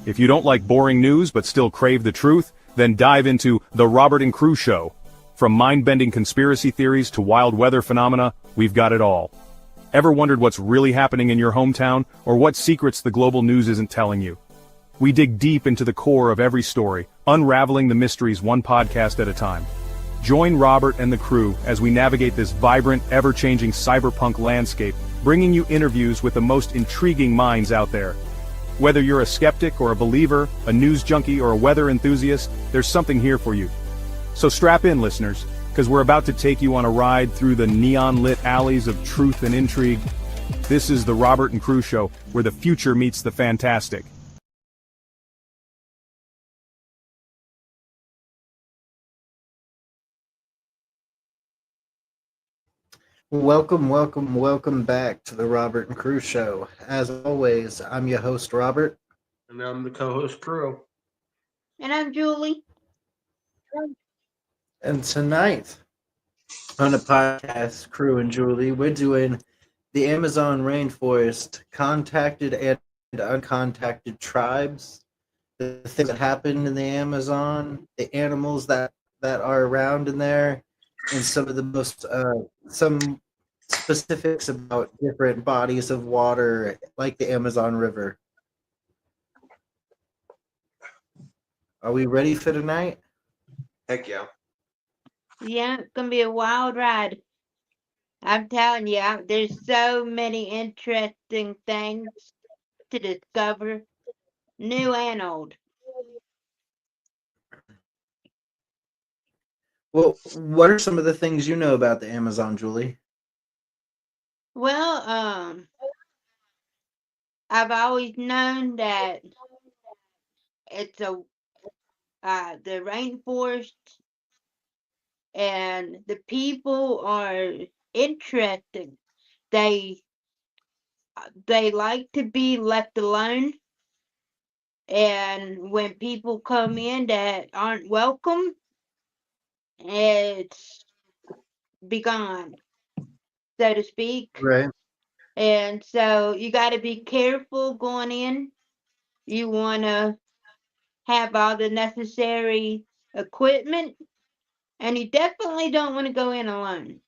If you don't like boring news but still crave the truth, then dive into The Robert and Crew Show. From mind-bending conspiracy theories to wild weather phenomena, we've got it all. Ever wondered what's really happening in your hometown, or what secrets the global news isn't telling you? We dig deep into the core of every story, unraveling the mysteries one podcast at a time. Join Robert and the crew as we navigate this vibrant, ever-changing cyberpunk landscape, bringing you interviews with the most intriguing minds out there. Whether you're a skeptic or a believer, a news junkie or a weather enthusiast, there's something here for you. So strap in, listeners, because we're about to take you on a ride through the neon-lit alleys of truth and intrigue. This is the Robert and Crew Show, where the future meets the fantastic. Welcome back to the Robert and Crew Show. As always, I'm your host, Robert. And I'm the co-host, Crew. And I'm Julie. And tonight on the podcast, Crew and Julie, we're doing the Amazon Rainforest, contacted and uncontacted tribes, the things that happen in the Amazon, the animals that are around in there, and some of the most some specifics about different bodies of water like the Amazon River. Are we ready for tonight? Heck yeah. Yeah, it's gonna be a wild ride. I'm telling you, there's so many interesting things to discover, new and old. Well, what are some of the things you know about the Amazon, Julie? Well, I've always known that it's the rainforest, and the people are interesting. They like to be left alone, and when people come in that aren't welcome, it's be gone, so to speak. Right. And so you got to be careful going in. You want to have all the necessary equipment, and you definitely don't want to go in alone,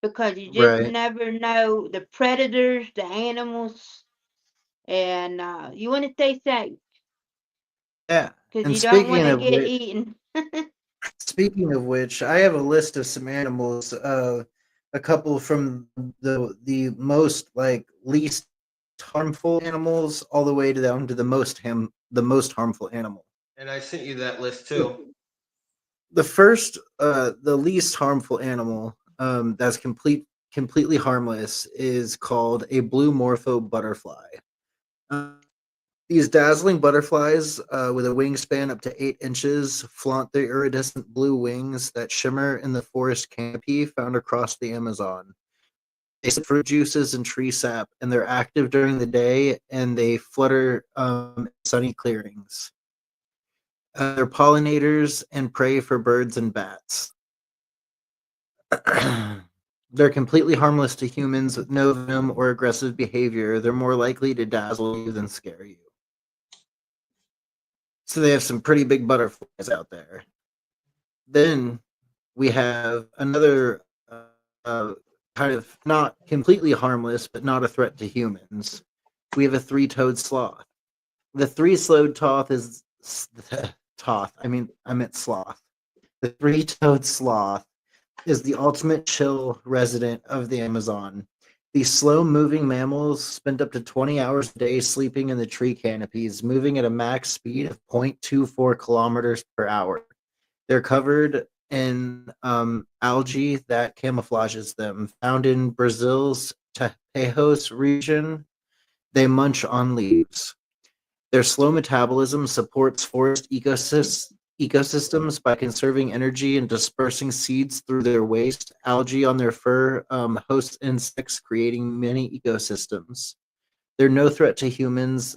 because you just Right. never know the predators, the animals, and you want to stay safe, Yeah. because And you don't want to get eaten. speaking of which, I have a list of some animals, a couple from the most least harmful animals all the way down to the most harmful animal. And I sent you that list too. The first, the least harmful animal, that's completely harmless, is called a blue morpho butterfly. These dazzling butterflies, with a wingspan up to 8 inches, flaunt their iridescent blue wings that shimmer in the forest canopy found across the Amazon. They sip fruit juices and tree sap, and they're active during the day, and they flutter in sunny clearings. They're pollinators and prey for birds and bats. They're completely harmless to humans with no venom or aggressive behavior. They're more likely to dazzle you than scare you. So they have some pretty big butterflies out there. Then we have another kind of not completely harmless, but not a threat to humans. We have a three-toed sloth. The three-toed sloth is I meant sloth. The three-toed sloth is the ultimate chill resident of the Amazon. These slow-moving mammals spend up to 20 hours a day sleeping in the tree canopies, moving at a max speed of 0.24 kilometers per hour. They're covered in algae that camouflages them. Found in Brazil's Tejos region, they munch on leaves. Their slow metabolism supports forest ecosystems by conserving energy and dispersing seeds through their waste. Algae on their fur hosts insects, creating many ecosystems. They're no threat to humans.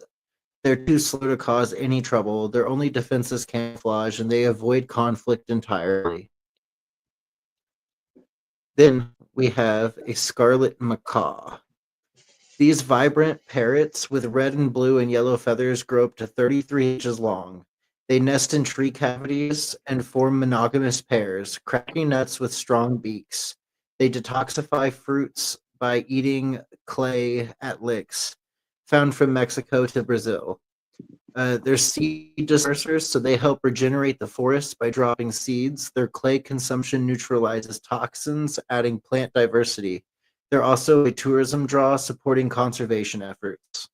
They're too slow to cause any trouble. Their only defense is camouflage, and they avoid conflict entirely. Then we have a scarlet macaw. These vibrant parrots with red and blue and yellow feathers grow up to 33 inches long. They nest in tree cavities and form monogamous pairs, cracking nuts with strong beaks. They detoxify fruits by eating clay at licks, found from Mexico to Brazil. They're seed dispersers, so they help regenerate the forest by dropping seeds. Their clay consumption neutralizes toxins, adding plant diversity. They're also a tourism draw, supporting conservation efforts.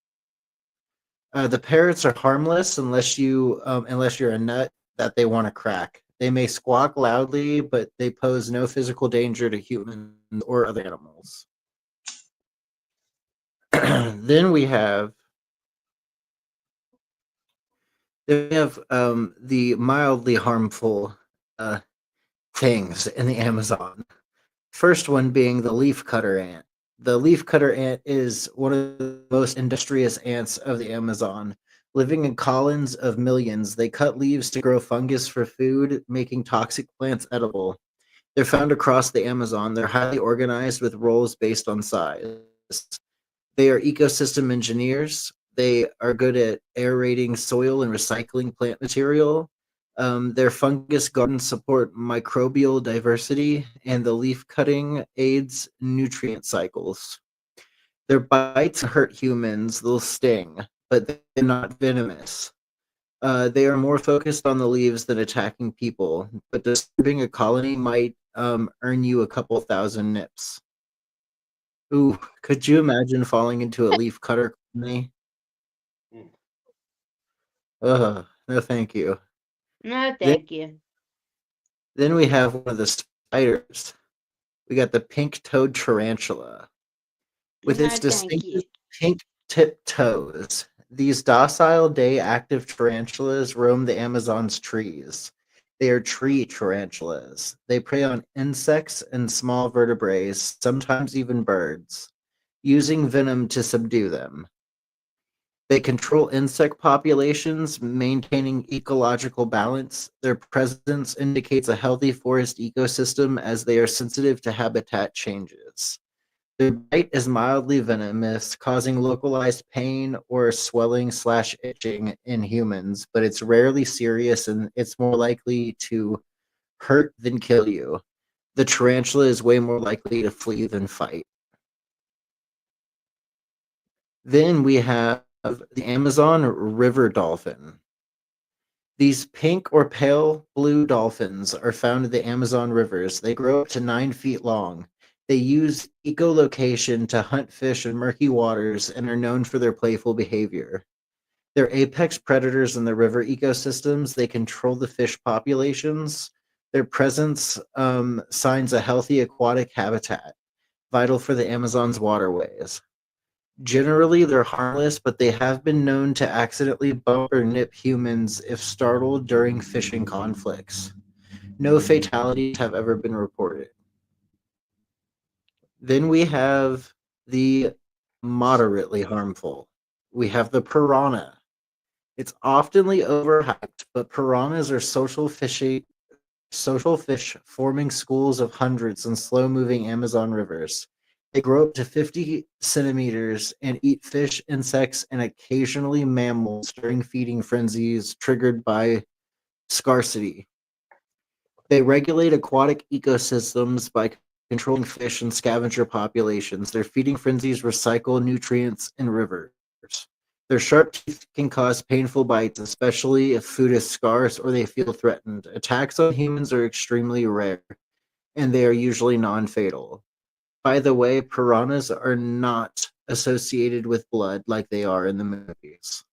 The parrots are harmless unless you're a nut that they want to crack. They may squawk loudly, but they pose no physical danger to humans or other animals. Then we have the mildly harmful uh, things in the Amazon. First one being the leafcutter ant. The leafcutter ant is one of the most industrious ants of the Amazon. Living in colonies of millions, they cut leaves to grow fungus for food, making toxic plants edible. They're found across the Amazon. They're highly organized with roles based on size. They are ecosystem engineers. They are good at aerating soil and recycling plant material. Their fungus gardens support microbial diversity, and the leaf cutting aids nutrient cycles. Their bites hurt humans, they'll sting, but they're not venomous. They are more focused on the leaves than attacking people, but disturbing a colony might earn you a couple thousand nips. Ooh, could you imagine falling into a leaf cutter colony? Mm. Ugh, no thank you. No, Then, thank you. then we have one of the spiders. We got the pink-toed tarantula. With No, its thank you. distinctive pink-tipped toes, these docile day-active tarantulas roam the Amazon's trees. They are tree tarantulas. They prey on insects and small vertebrates, sometimes even birds, using venom to subdue them. They control insect populations, maintaining ecological balance. Their presence indicates a healthy forest ecosystem as they are sensitive to habitat changes. Their bite is mildly venomous, causing localized pain or swelling/itching in humans, but it's rarely serious and it's more likely to hurt than kill you. The tarantula is way more likely to flee than fight. Then we have the Amazon river dolphin. These pink or pale blue dolphins are found in the Amazon rivers. They grow up to 9 feet long. They use echolocation to hunt fish in murky waters and are known for their playful behavior. They're apex predators in the river ecosystems. They control the fish populations. Their presence signs a healthy aquatic habitat, vital for the Amazon's waterways. Generally, they're harmless, but they have been known to accidentally bump or nip humans if startled during fishing conflicts. No fatalities have ever been reported. Then we have the moderately harmful. We have the piranha. It's oftenly overhyped, but piranhas are social fish forming schools of hundreds in slow-moving Amazon rivers. They grow up to 50 centimeters and eat fish, insects, and occasionally mammals during feeding frenzies triggered by scarcity. They regulate aquatic ecosystems by controlling fish and scavenger populations. Their feeding frenzies recycle nutrients in rivers. Their sharp teeth can cause painful bites, especially if food is scarce or they feel threatened. Attacks on humans are extremely rare, and they are usually non-fatal. By the way, piranhas are not associated with blood like they are in the movies.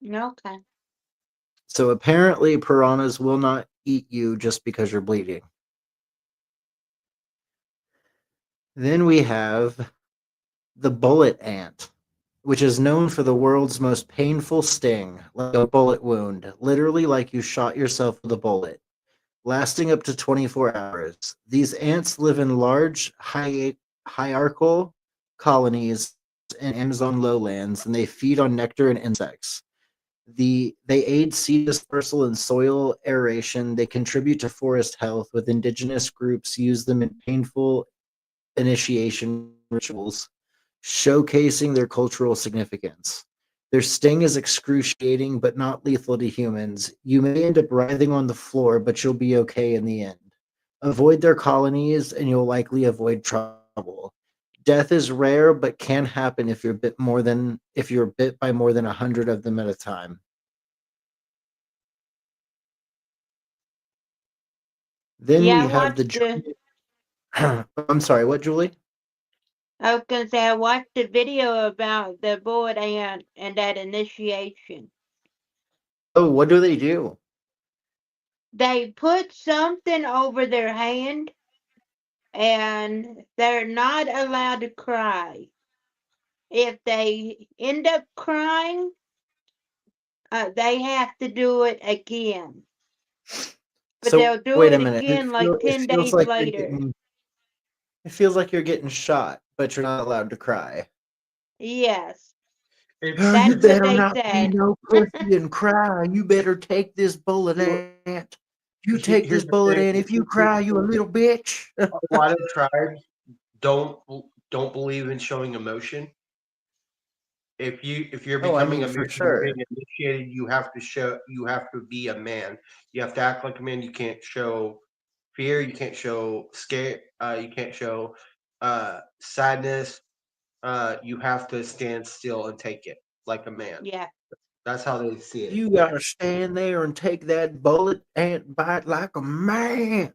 Okay. So apparently piranhas will not eat you just because you're bleeding. Then we have the bullet ant, which is known for the world's most painful sting, like a bullet wound, literally like you shot yourself with a bullet, lasting up to 24 hours. These ants live in large, hierarchical colonies in Amazon lowlands, and they feed on nectar and insects. They aid seed dispersal and soil aeration. They contribute to forest health, with indigenous groups use them in painful initiation rituals. showcasing their cultural significance. Their sting is excruciating but not lethal to humans. You may end up writhing on the floor, but you'll be okay in the end. Avoid their colonies and you'll likely avoid trouble. Death is rare but can happen if you're bit by more than 100 of them at a time. Then Yeah, we I have the watched the. I'm sorry, what, Julie? I was gonna say I watched the video about the bullet ant and that initiation. Oh, what do they do? They put something over their hand, and they're not allowed to cry. If they end up crying, they have to do it again. But So they'll do wait it a minute. again like It 10 feels days like you're later. getting it feels like you're getting shot, but you're not allowed to cry. Yes, It's Oh, you that's what better they not be said. no pussy and cry. You better take this bullet, well, ant. You take this here's the bullet, thing. ant. If you cry, you a little bitch. A lot of tribes don't don't believe in showing emotion. If you're Oh, I becoming mean, a for man, you're sure. being initiated, you have to be a man. You have to act like a man. You can't show fear. You can't show scare. You can't show sadness. You have to stand still and take it like a man. Yeah. That's how they see it. You gotta stand there and take that bullet and bite like a man.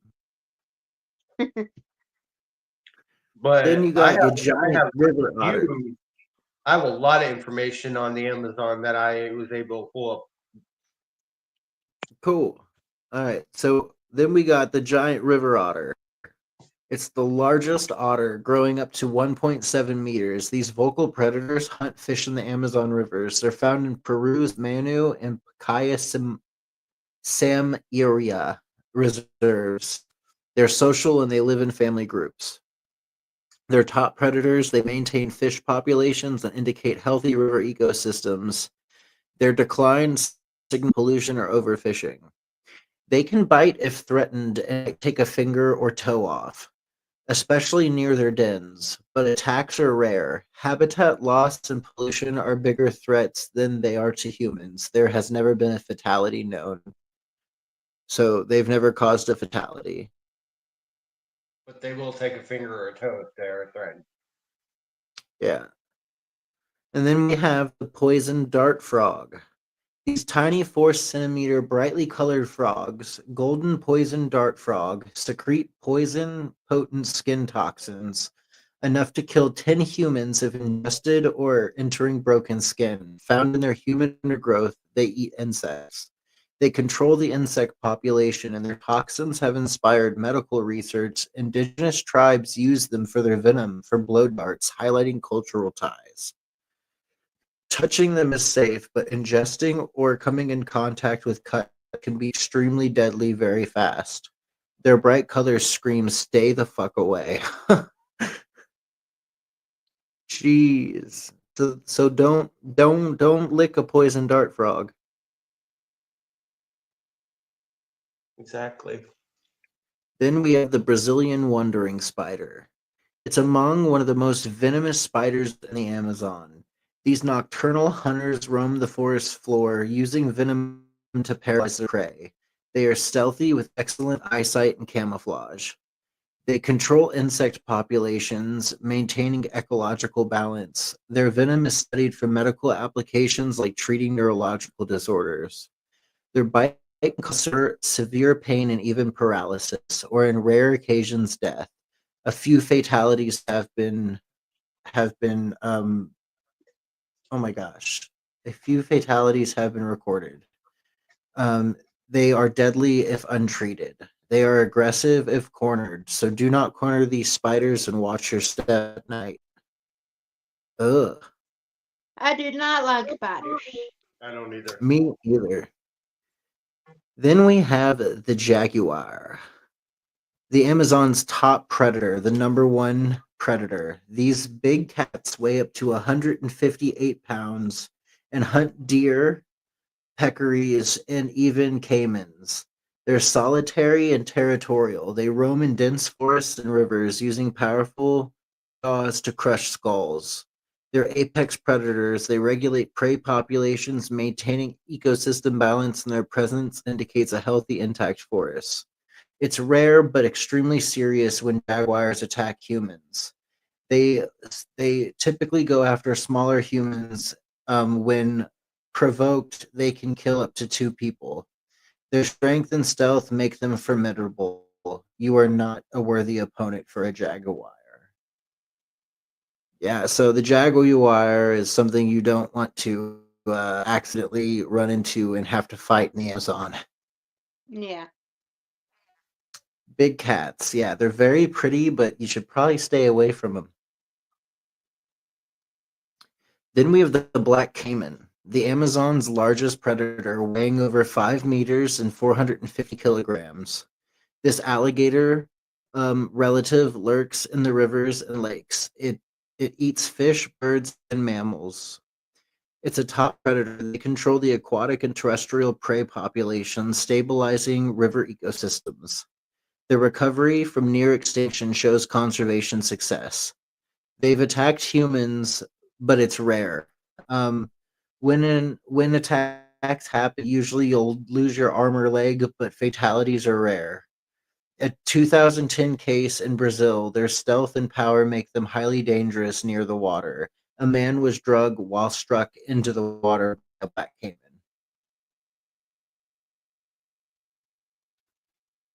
Then you But got your giant have river otter. huge I have a lot of information on the Amazon that I was able to pull up. Cool. All right. So then we got the giant river otter. It's the largest otter, growing up to 1.7 meters. These vocal predators hunt fish in the Amazon rivers. They're found in Peru's Manu and Pacaya Samiria reserves. They're social and they live in family groups. They're top predators. They maintain fish populations and indicate healthy river ecosystems. Their decline signal pollution or overfishing. They can bite if threatened and take a finger or toe off, especially near their dens, but attacks are rare. Habitat loss and pollution are bigger threats than they are to humans. There has never been a fatality known. So they've never caused a fatality. But they will take a finger or a toe if they're threatened. Yeah. And then we have the poison dart frog. These tiny 4 centimeter brightly colored frogs, golden poison dart frog, secrete poison potent skin toxins enough to kill 10 humans if ingested or entering broken skin. Found in their human undergrowth, they eat insects. They control the insect population, and their toxins have inspired medical research. Indigenous tribes use them for their venom for blow darts, highlighting cultural ties. Touching them is safe, but ingesting or coming in contact with cut can be extremely deadly very fast. Their bright colors scream, "Stay the fuck away." Jeez. So don't lick a poison dart frog. Exactly. Then we have the Brazilian wandering spider. It's among one of the most venomous spiders in the Amazon. These nocturnal hunters roam the forest floor, using venom to paralyze their prey. They are stealthy with excellent eyesight and camouflage. They control insect populations, maintaining ecological balance. Their venom is studied for medical applications like treating neurological disorders. Their bite can cause severe pain and even paralysis, or in rare occasions, death. A few fatalities have been oh my gosh, a few fatalities have been recorded. Um, they are deadly if untreated. They are aggressive if cornered, so do not corner these spiders and watch your step at night. Ugh, I do not like spiders. I don't either. me either. Then we have the jaguar, the Amazon's top predator, the number one predator. These big cats weigh up to 158 pounds and hunt deer, peccaries, and even caimans. They're solitary and territorial. They roam in dense forests and rivers, using powerful jaws to crush skulls. They're apex predators. They regulate prey populations, maintaining ecosystem balance, and their presence indicates a healthy, intact forest. It's rare but extremely serious when jaguars attack humans. They they typically go after smaller humans. When provoked, they can kill up to two people. Their strength and stealth make them formidable. You are not a worthy opponent for a jaguar. Yeah, so the jaguar is something you don't want to accidentally run into and have to fight in the Amazon. Yeah. Big cats, yeah, they're very pretty, but you should probably stay away from them. Then we have the black caiman, the Amazon's largest predator, weighing over 5 meters and 450 kilograms. This alligator relative lurks in the rivers and lakes. It eats fish, birds, and mammals. It's a top predator. They control the aquatic and terrestrial prey populations, stabilizing river ecosystems. The recovery from near extinction shows conservation success. They've attacked humans, but it's rare. Um, when attacks happen, usually you'll lose your arm or leg, but fatalities are rare. A 2010 case in Brazil, their stealth and power make them highly dangerous near the water. A man was drugged while struck into the water by a black caiman.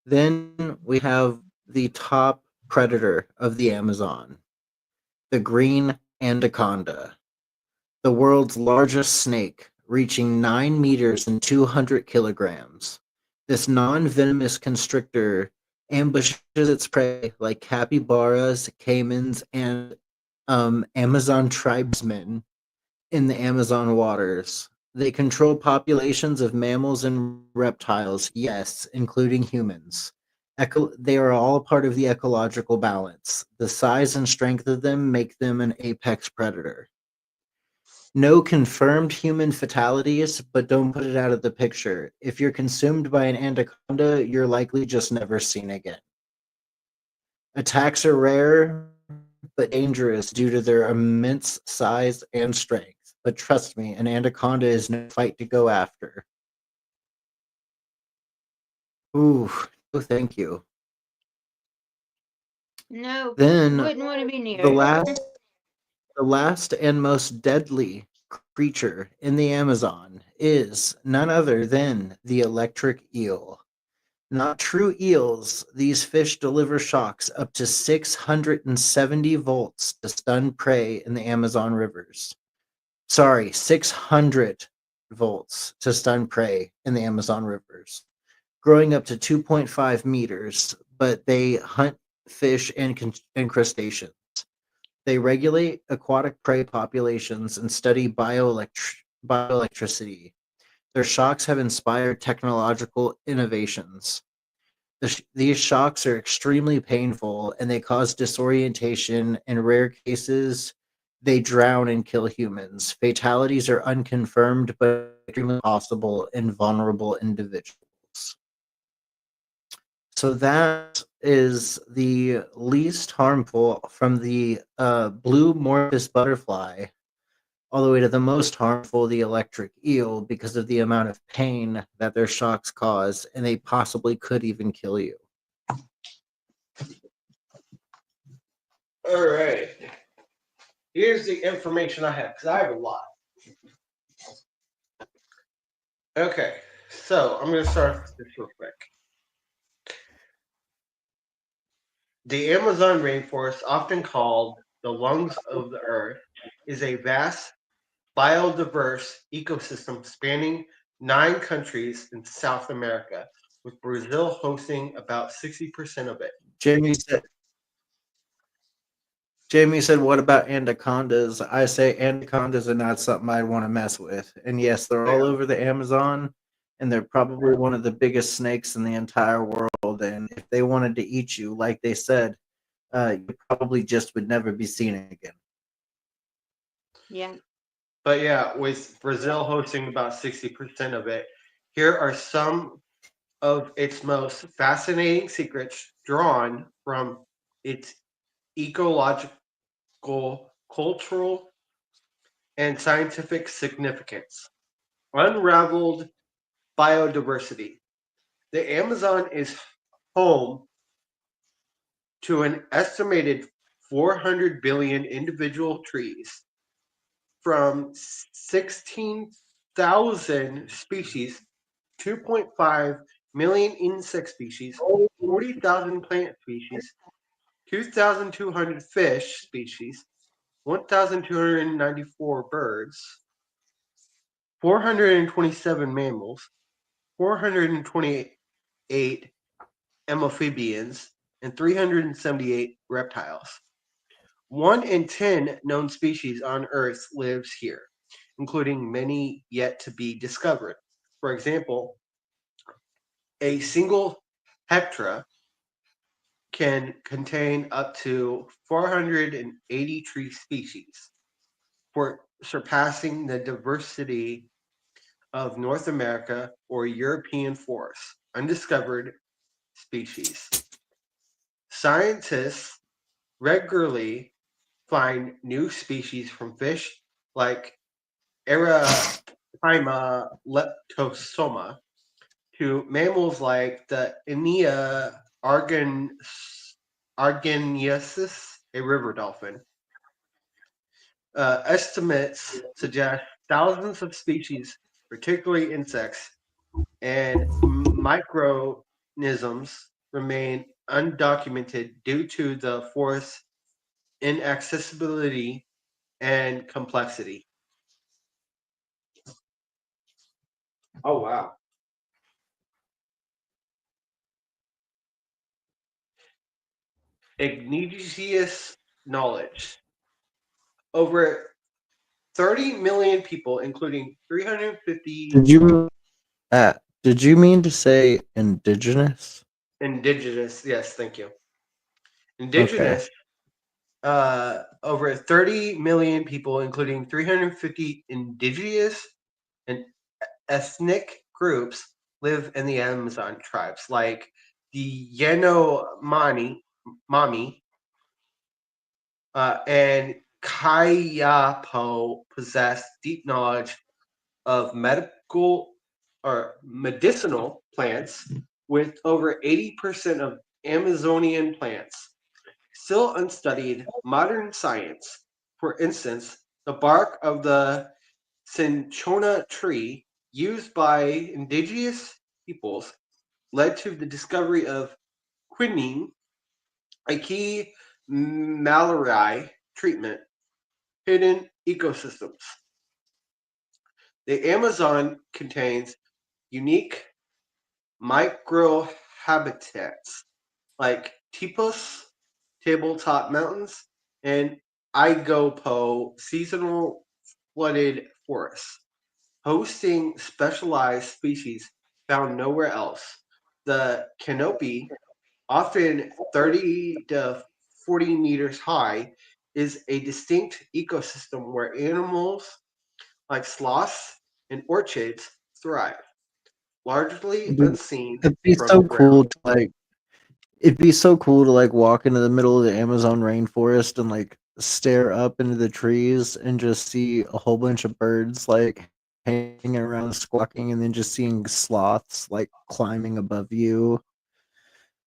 Then we have the top predator of the Amazon, the green anaconda, the world's largest snake, reaching 9 meters and 200 kilograms. This non venomous constrictor ambushes its prey like capybaras, caimans, and Amazon tribesmen in the Amazon waters. They control populations of mammals and reptiles, yes, including humans. They are all part of the ecological balance. The size and strength of them make them an apex predator. No confirmed human fatalities, but don't put it out of the picture. If you're consumed by an anaconda, you're likely just never seen again. Attacks are rare, but dangerous due to their immense size and strength. But trust me, an anaconda is no fight to go after. Ooh, no thank you. No, Then wouldn't want to be near the it. last and most deadly creature in the Amazon is none other than the electric eel. Not true eels, these fish deliver shocks up to 670 volts to stun prey in the Amazon rivers. Sorry, 600 volts to stun prey in the Amazon rivers, growing up to 2.5 meters, but they hunt fish and crustaceans. They regulate aquatic prey populations and study bioelectricity. Their shocks have inspired technological innovations. These shocks are extremely painful and they cause disorientation. In rare cases, they drown and kill humans. Fatalities are unconfirmed but extremely possible in vulnerable individuals. So that is the least harmful from the blue Morpheus butterfly all the way to the most harmful, the electric eel, because of the amount of pain that their shocks cause, and they possibly could even kill you. All right. Here's the information I have because I have a lot. Okay, so I'm going to start with this real quick. The Amazon rainforest, often called the lungs of the earth, is a vast, biodiverse ecosystem spanning 9 countries in South America, with Brazil hosting about 60% of it. Jamie said, what about anacondas? I say anacondas are not something I'd want to mess with. And yes, they're all over the Amazon, and they're probably one of the biggest snakes in the entire world. And if they wanted to eat you, like they said, you probably just would never be seen again. Yeah. But yeah, with Brazil hosting about 60% of it, here are some of its most fascinating secrets drawn from its ecological, cultural, and scientific significance. Unraveled biodiversity. The Amazon is home to an estimated 400 billion individual trees from 16,000 species, 2.5 million insect species, 40,000 plant species, 2,200 fish species, 1,294 birds, 427 mammals, 428 amphibians, and 378 reptiles. 1 in 10 known species on Earth lives here, including many yet to be discovered. For example, a single hectare can contain up to 480 tree species, for surpassing the diversity of North America or European forests. Undiscovered species. Scientists regularly find new species from fish like Arapaima leptosoma to mammals like the Inia argeniensis, a river dolphin. Estimates suggest thousands of species, particularly insects and microorganisms, remain undocumented due to the forest's inaccessibility and complexity. Oh wow. Ignatius knowledge. Over 30 million people, including 350 Did you mean to say indigenous? indigenous, yes, thank you. Okay. Indigenous, over 30 million people, including 350 indigenous and ethnic groups, live in the Amazon tribes, like the Yanomami, and Kayapo possess deep knowledge of medicinal plants, with over 80% of Amazonian plants still unstudied modern science. For instance, the bark of the cinchona tree, used by indigenous peoples, led to the discovery of quinine, a key malaria treatment. Hidden ecosystems. The Amazon contains unique microhabitats like tipos, tabletop mountains, and igopo, seasonal flooded forests, hosting specialized species found nowhere else. The canopy, often 30 to 40 meters high, is a distinct ecosystem where animals like sloths and orchids thrive, largely Dude, unseen it'd be from the so cool ground. to it'd be so cool to walk into the middle of the Amazon rainforest and stare up into the trees and just see a whole bunch of birds hanging around squawking, and then just seeing sloths climbing above you.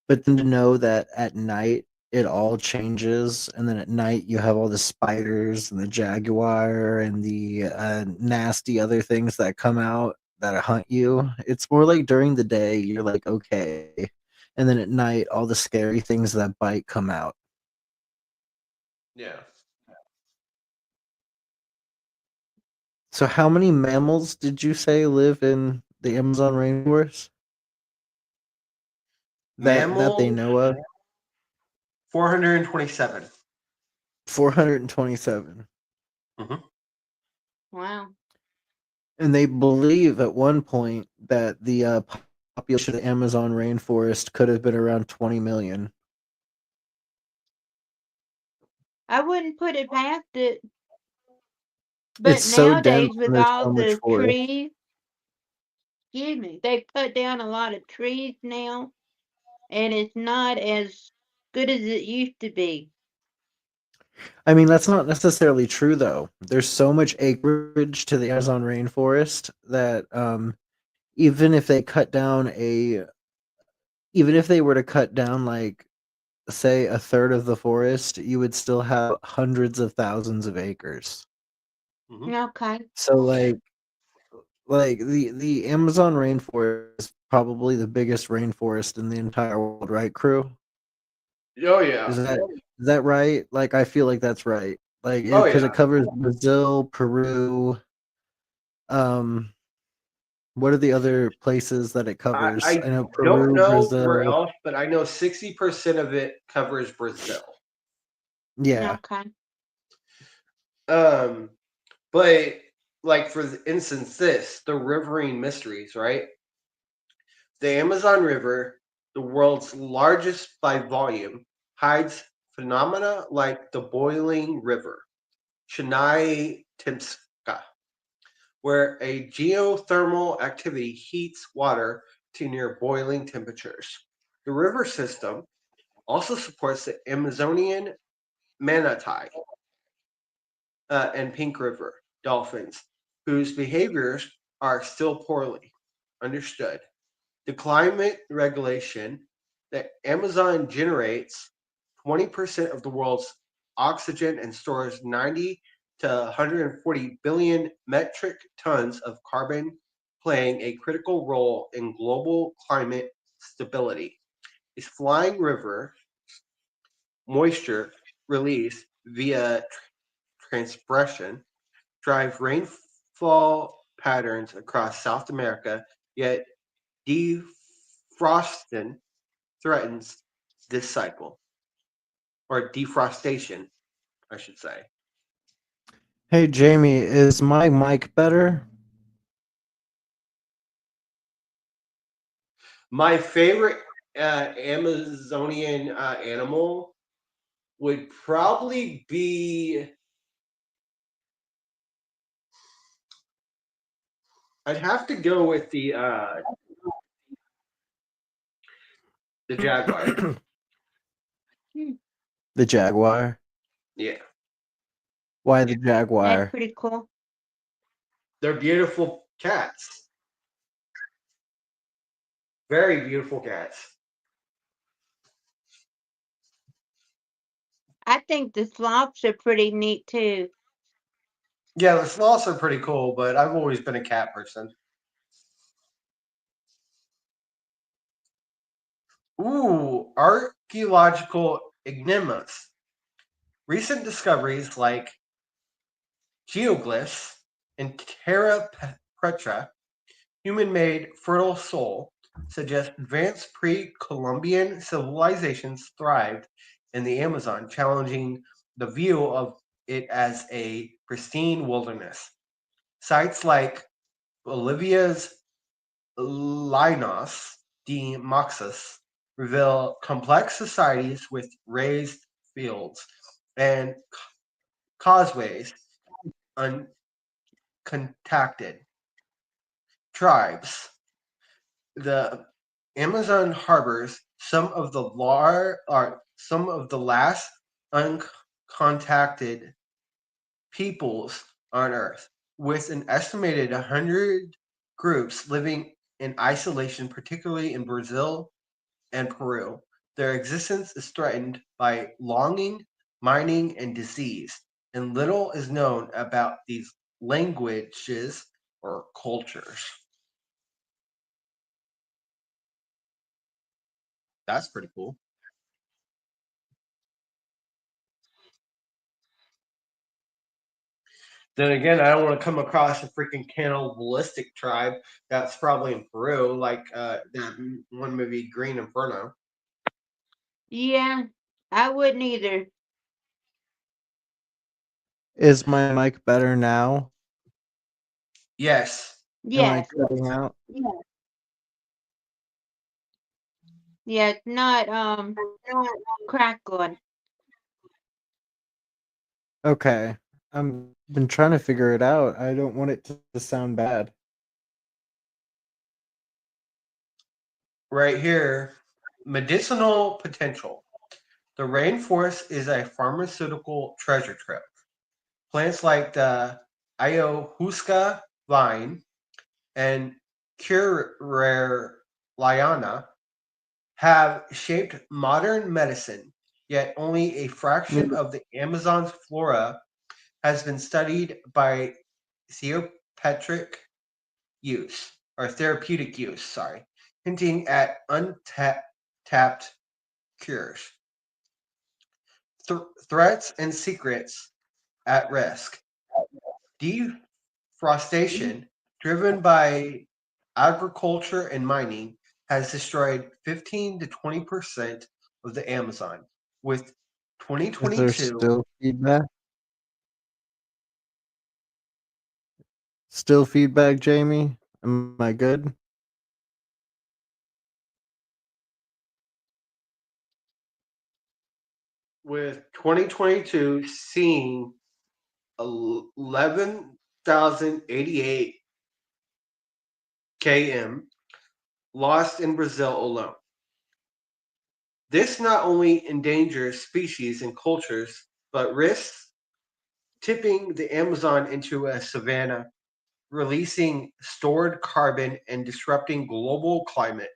But then to know that at night it all changes, and then at night you have all the spiders and the jaguar and the nasty other things that come out that hunt you. It's more like during the day you're like okay, and then at night all the scary things that bite come out. Yeah. So how many mammals did you say live in the Amazon rainforest that they Mammals, know of? 427. 427. Mm-hmm. Wow. And they believe at one point that the population of the Amazon rainforest could have been around 20 million. I wouldn't put it past it. It's But so dense nowadays, with and there's all so much the forest. trees, excuse me, they've cut down a lot of trees now, and it's not as good as it used to be. I mean, that's not necessarily true though. There's so much acreage to the Amazon rainforest that even if they cut down a even if they were to cut down like say a third of the forest, you would still have hundreds of thousands of acres. Mhm. Okay. So like the Amazon rainforest is probably the biggest rainforest in the entire world, right, crew? Oh yeah. Is that right? Like I feel like that's right. Like Oh because yeah. it covers Brazil, Peru, um what are the other places that it covers? I I know don't Peru, know where Brazil. else, but I know 60% of it covers Brazil. Yeah. Okay. Um, but like for instance, the riverine mysteries, right? The Amazon River, the world's largest by volume, hides phenomena like the boiling river, Chennai Timska, where a geothermal activity heats water to near boiling temperatures. The river system also supports the Amazonian manatee and Pink River dolphins, whose behaviors are still poorly understood. The climate regulation, the Amazon generates 20% of the world's oxygen and stores 90 to 140 billion metric tons of carbon, playing a critical role in global climate stability. Its flying river moisture release via transpiration drive rainfall patterns across South America, yet defrosting threatens this cycle, or defrostation, I should say. Hey Jamie, is my mic better? My favorite Amazonian animal would probably be. I'd have to go with the jaguar. Hmm. The jaguar. Yeah, Why the That's jaguar? pretty cool. they're beautiful cats. Very beautiful cats. I think the sloths are pretty neat too. Yeah, the sloths are pretty cool, but I've always been a cat person. Ooh, archaeological enigmas. Recent discoveries like geoglyphs and terra petra, human-made fertile soil, suggest advanced pre-Columbian civilizations thrived in the Amazon, challenging the view of it as a pristine wilderness. Sites like Bolivia's Linos de Moxas reveal complex societies with raised fields and causeways, uncontacted tribes. The Amazon harbors some of the last uncontacted peoples on Earth, with an estimated 100 groups living in isolation, particularly in Brazil and Peru. Their existence is threatened by longing, mining, and disease, and little is known about these languages or cultures. That's pretty cool. Then again, I don't want to come across a freaking cannibalistic tribe that's probably in Peru, like that one movie, Green Inferno. Yeah, I wouldn't either. Is my mic better now? Yes. Am I Yes. cutting out? Yeah, it's not crackling. Okay. I'm been trying to figure it out. I don't want it to sound bad. Right here, medicinal potential. The rainforest is a pharmaceutical treasure trove. Plants like the ayahuasca vine and currerliana have shaped modern medicine, yet only a fraction of the Amazon's flora has been studied by therapeutic use, hinting at untapped cures. Threats and secrets at risk. Deforestation, driven by agriculture and mining, has destroyed 15 to 20% of the Amazon. With Is there 2022, still feedback? Still feedback, Jamie? Am I good? seeing 11,088 km lost in Brazil alone. This not only endangers species and cultures, but risks tipping the Amazon into a savanna, releasing stored carbon and disrupting global climate.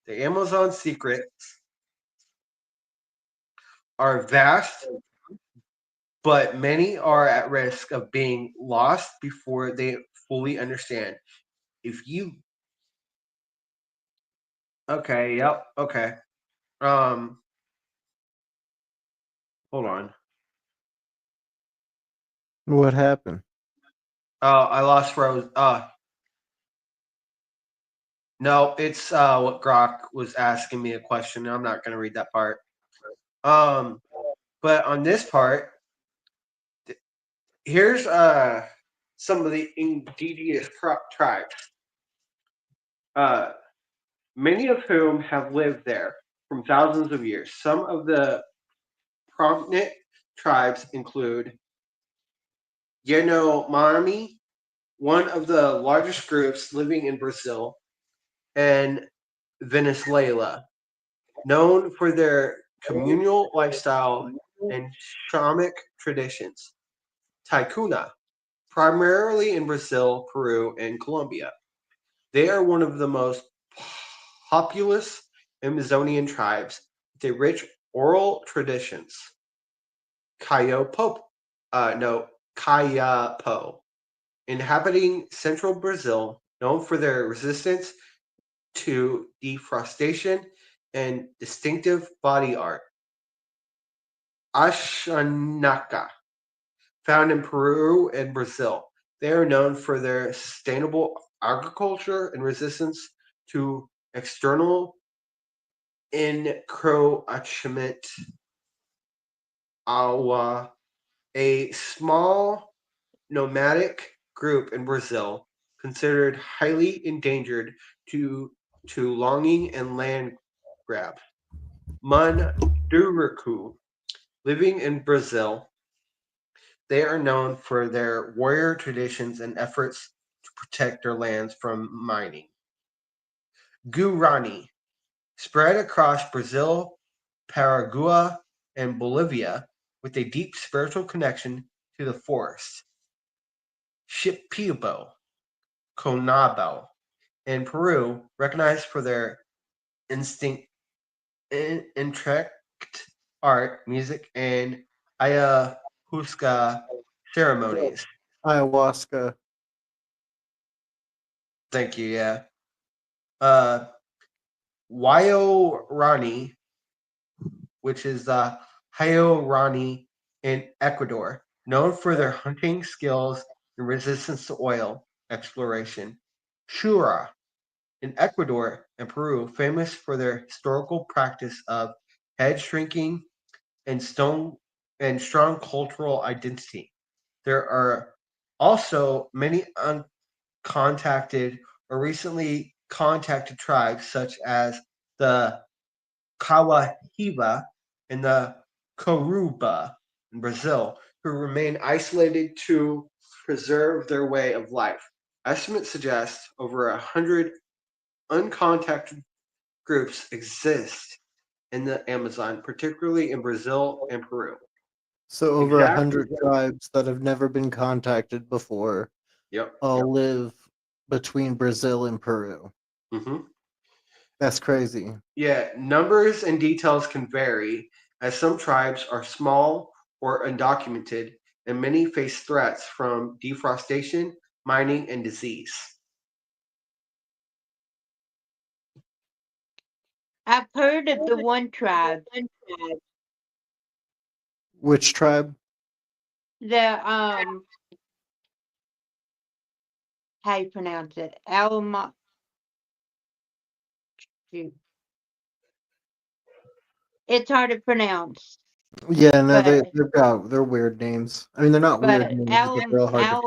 The Amazon secrets are vast, but many are at risk of being lost before they fully understand. If you Okay, yep, okay. Um Hold on. What happened? I lost Rose. No, it's what Grok was asking me a question. I'm not gonna read that part. Um but on this part, here's some of the indigenous tribes. Uh Many of whom have lived there from thousands of years. Some of the prominent tribes include Yanomami, one of the largest groups living in Brazil, and Venezuela, known for their communal lifestyle and shamanic traditions. Taikuna, primarily in Brazil, Peru, and Colombia. They are one of the most populous Amazonian tribes with a rich oral traditions. Kayapo, no, Kayapo, inhabiting central Brazil, known for their resistance to deforestation and distinctive body art. Ashanaka, found in Peru and Brazil. They are known for their sustainable agriculture and resistance to external encroachment. Awa, a small nomadic group in Brazil, considered highly endangered to longing and land grab. Munduruku, living in Brazil, they are known for their warrior traditions and efforts to protect their lands from mining. Guarani, spread across Brazil, Paraguay, and Bolivia with a deep spiritual connection to the forest. Shipibo, Conabo, in Peru, recognized for their instinct, intricate art, music, and ayahuasca ceremonies. Ayahuasca. Thank you. Yeah. Uh, Wayorani, which is the Hayorani in Ecuador, known for their hunting skills and resistance to oil exploration. Shura in Ecuador and Peru, famous for their historical practice of head shrinking and strong cultural identity. There are also many uncontacted or recently contacted tribes, such as the Kawahiva and the Coruba in Brazil, who remain isolated to preserve their way of life. Estimates suggest over 100 uncontacted groups exist in the Amazon, particularly in Brazil and Peru. So over Exactly. 100 tribes that have never been contacted before Yep. all live between Brazil and Peru. hmm That's crazy. Yeah, numbers and details can vary, as some tribes are small or undocumented, and many face threats from deforestation, mining, and disease. I've heard of the one tribe, Which tribe? the how you pronounce it? Alma. It's hard to pronounce, Yeah, no, but they're weird names. I mean, they're not weird names, but they're all hard to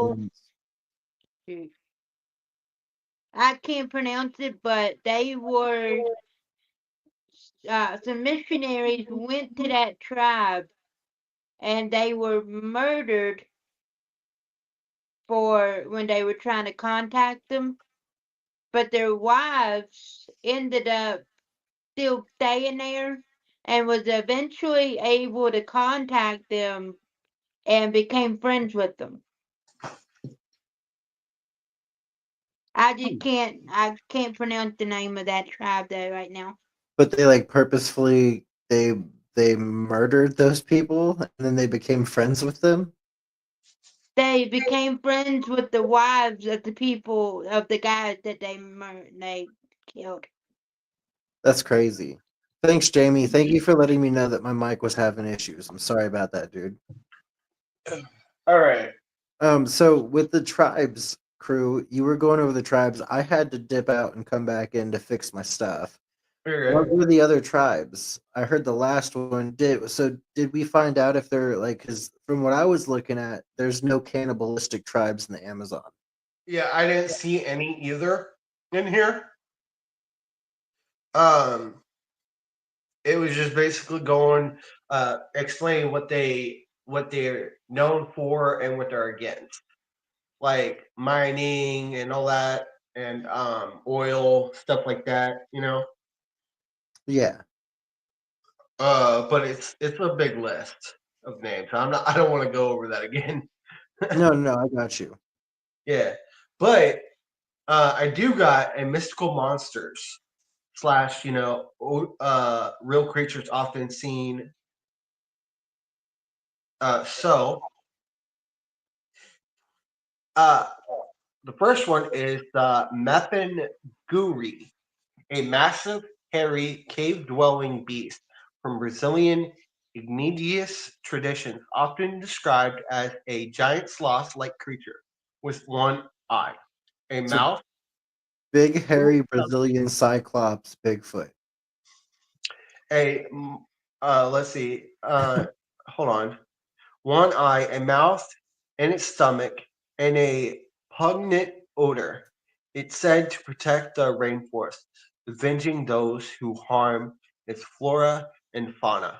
pronounce. I can't pronounce it, but they were some missionaries went to that tribe and they were murdered for when they were trying to contact them, but their wives ended up still staying there and was eventually able to contact them and became friends with them. I can't pronounce the name of that tribe though right now. But they like purposefully they murdered those people and then they became friends with them. They became friends with the wives of the people of the guys that they killed. That's crazy. Thanks, Jamie. Thank you for letting me know that my mic was having issues. I'm sorry about that, dude. All right. So with the tribes crew, you were going over the tribes. I had to dip out and come back in to fix my stuff. What were the other tribes? I heard the last one did we find out if they're like, because from what I was looking at, there's no cannibalistic tribes in the Amazon. Yeah, I didn't see any either in here. Um, it was just basically going, explaining what they're known for and what they're against, like mining and all that, and oil stuff like that. Yeah. But it's a big list of names. I don't want to go over that again. No, I got you. Yeah, but I do got a mystical monsters slash real creatures often seen. So uh, the first one is the Mapinguri, a massive, hairy, cave-dwelling beast from Brazilian igneous traditions, often described as a giant sloth-like creature with one eye, a So mouth. big hairy Brazilian cyclops Bigfoot. A let's see. Hold on. One eye, a mouth, and its stomach, and a pungent odor. It's said to protect the rainforest, avenging those who harm its flora and fauna.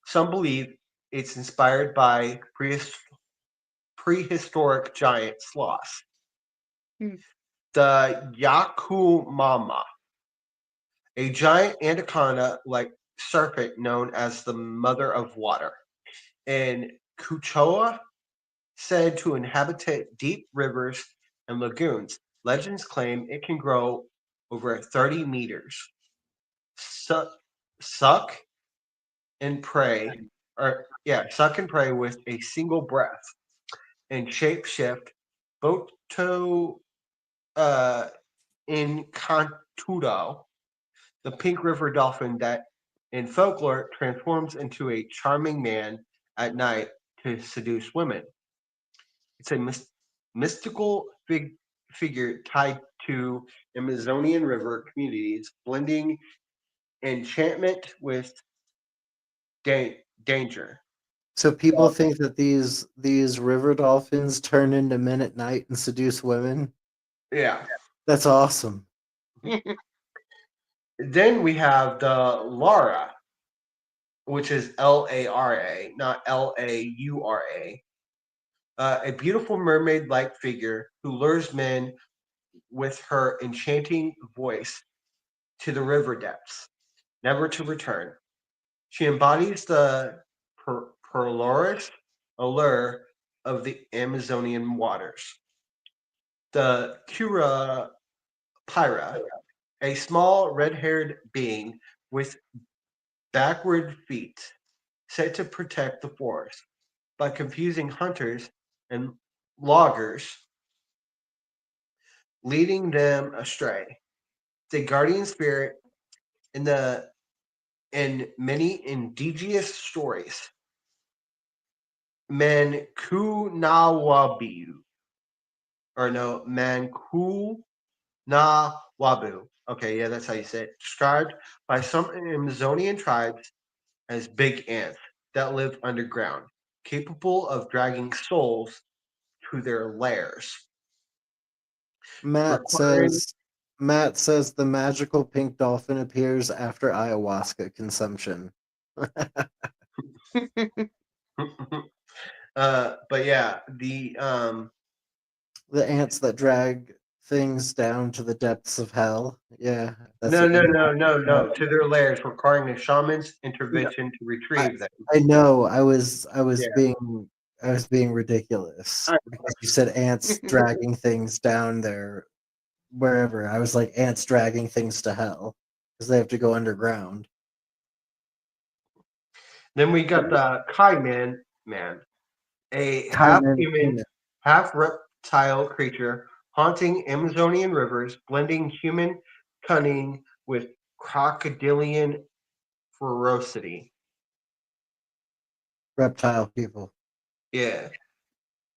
Some believe it's inspired by prehistoric giant sloths. Hmm. The Yakumama, a giant anaconda-like serpent known as the Mother of Water, and Kuchoa, said to inhabit deep rivers and lagoons. Legends claim it can grow over 30 meters, suck and prey, suck and prey with a single breath, and shapeshift. Boto uh, in Cantudo, the pink river dolphin that in folklore transforms into a charming man at night to seduce women. It's a mystical figure tied to Amazonian river communities, blending enchantment with danger. So people think that these river dolphins turn into men at night and seduce women. Yeah. That's awesome. Then we have the Lara, which is Lara, not Laura. A beautiful mermaid-like figure who lures men with her enchanting voice to the river depths. never to return. She embodies the Perloris allure of the Amazonian waters. The Curapira, a small red-haired being with backward feet, said to protect the forest by confusing hunters and loggers, leading them astray. The guardian spirit in many indigenous stories, Mankunawabu, or no, Mankunawabu. Okay, yeah, that's how you say it. Described by some Amazonian tribes as big ants that live underground, capable of dragging souls to their lairs. Matt Requiring says Matt says the magical pink dolphin appears after ayahuasca consumption. but yeah, The ants that drag things down to the depths of hell. Yeah, that's no, what no, you're no, no, talking no, to their lairs, requiring a shaman's about. intervention to I, retrieve them. I know I was Yeah. being ridiculous I- because you said ants dragging things down there wherever. I was like ants dragging things to hell because they have to go underground. Then we got the man, a half Kaiman, human, half reptile creature haunting Amazonian rivers, blending human cunning with crocodilian ferocity. reptile people. Yeah.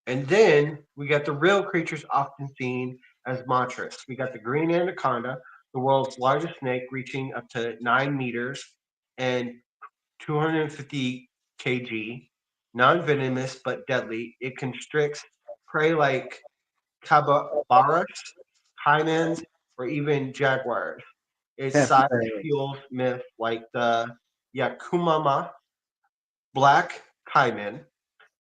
And then we got the real creatures often seen as monstrous. We got the green anaconda, the world's largest snake, reaching up to 9 meters and 250 kg, non-venomous but deadly. It constricts prey like capybaras, caimans, or even jaguars. Its size Capybaras. fuels myths like the Yakumama black caiman,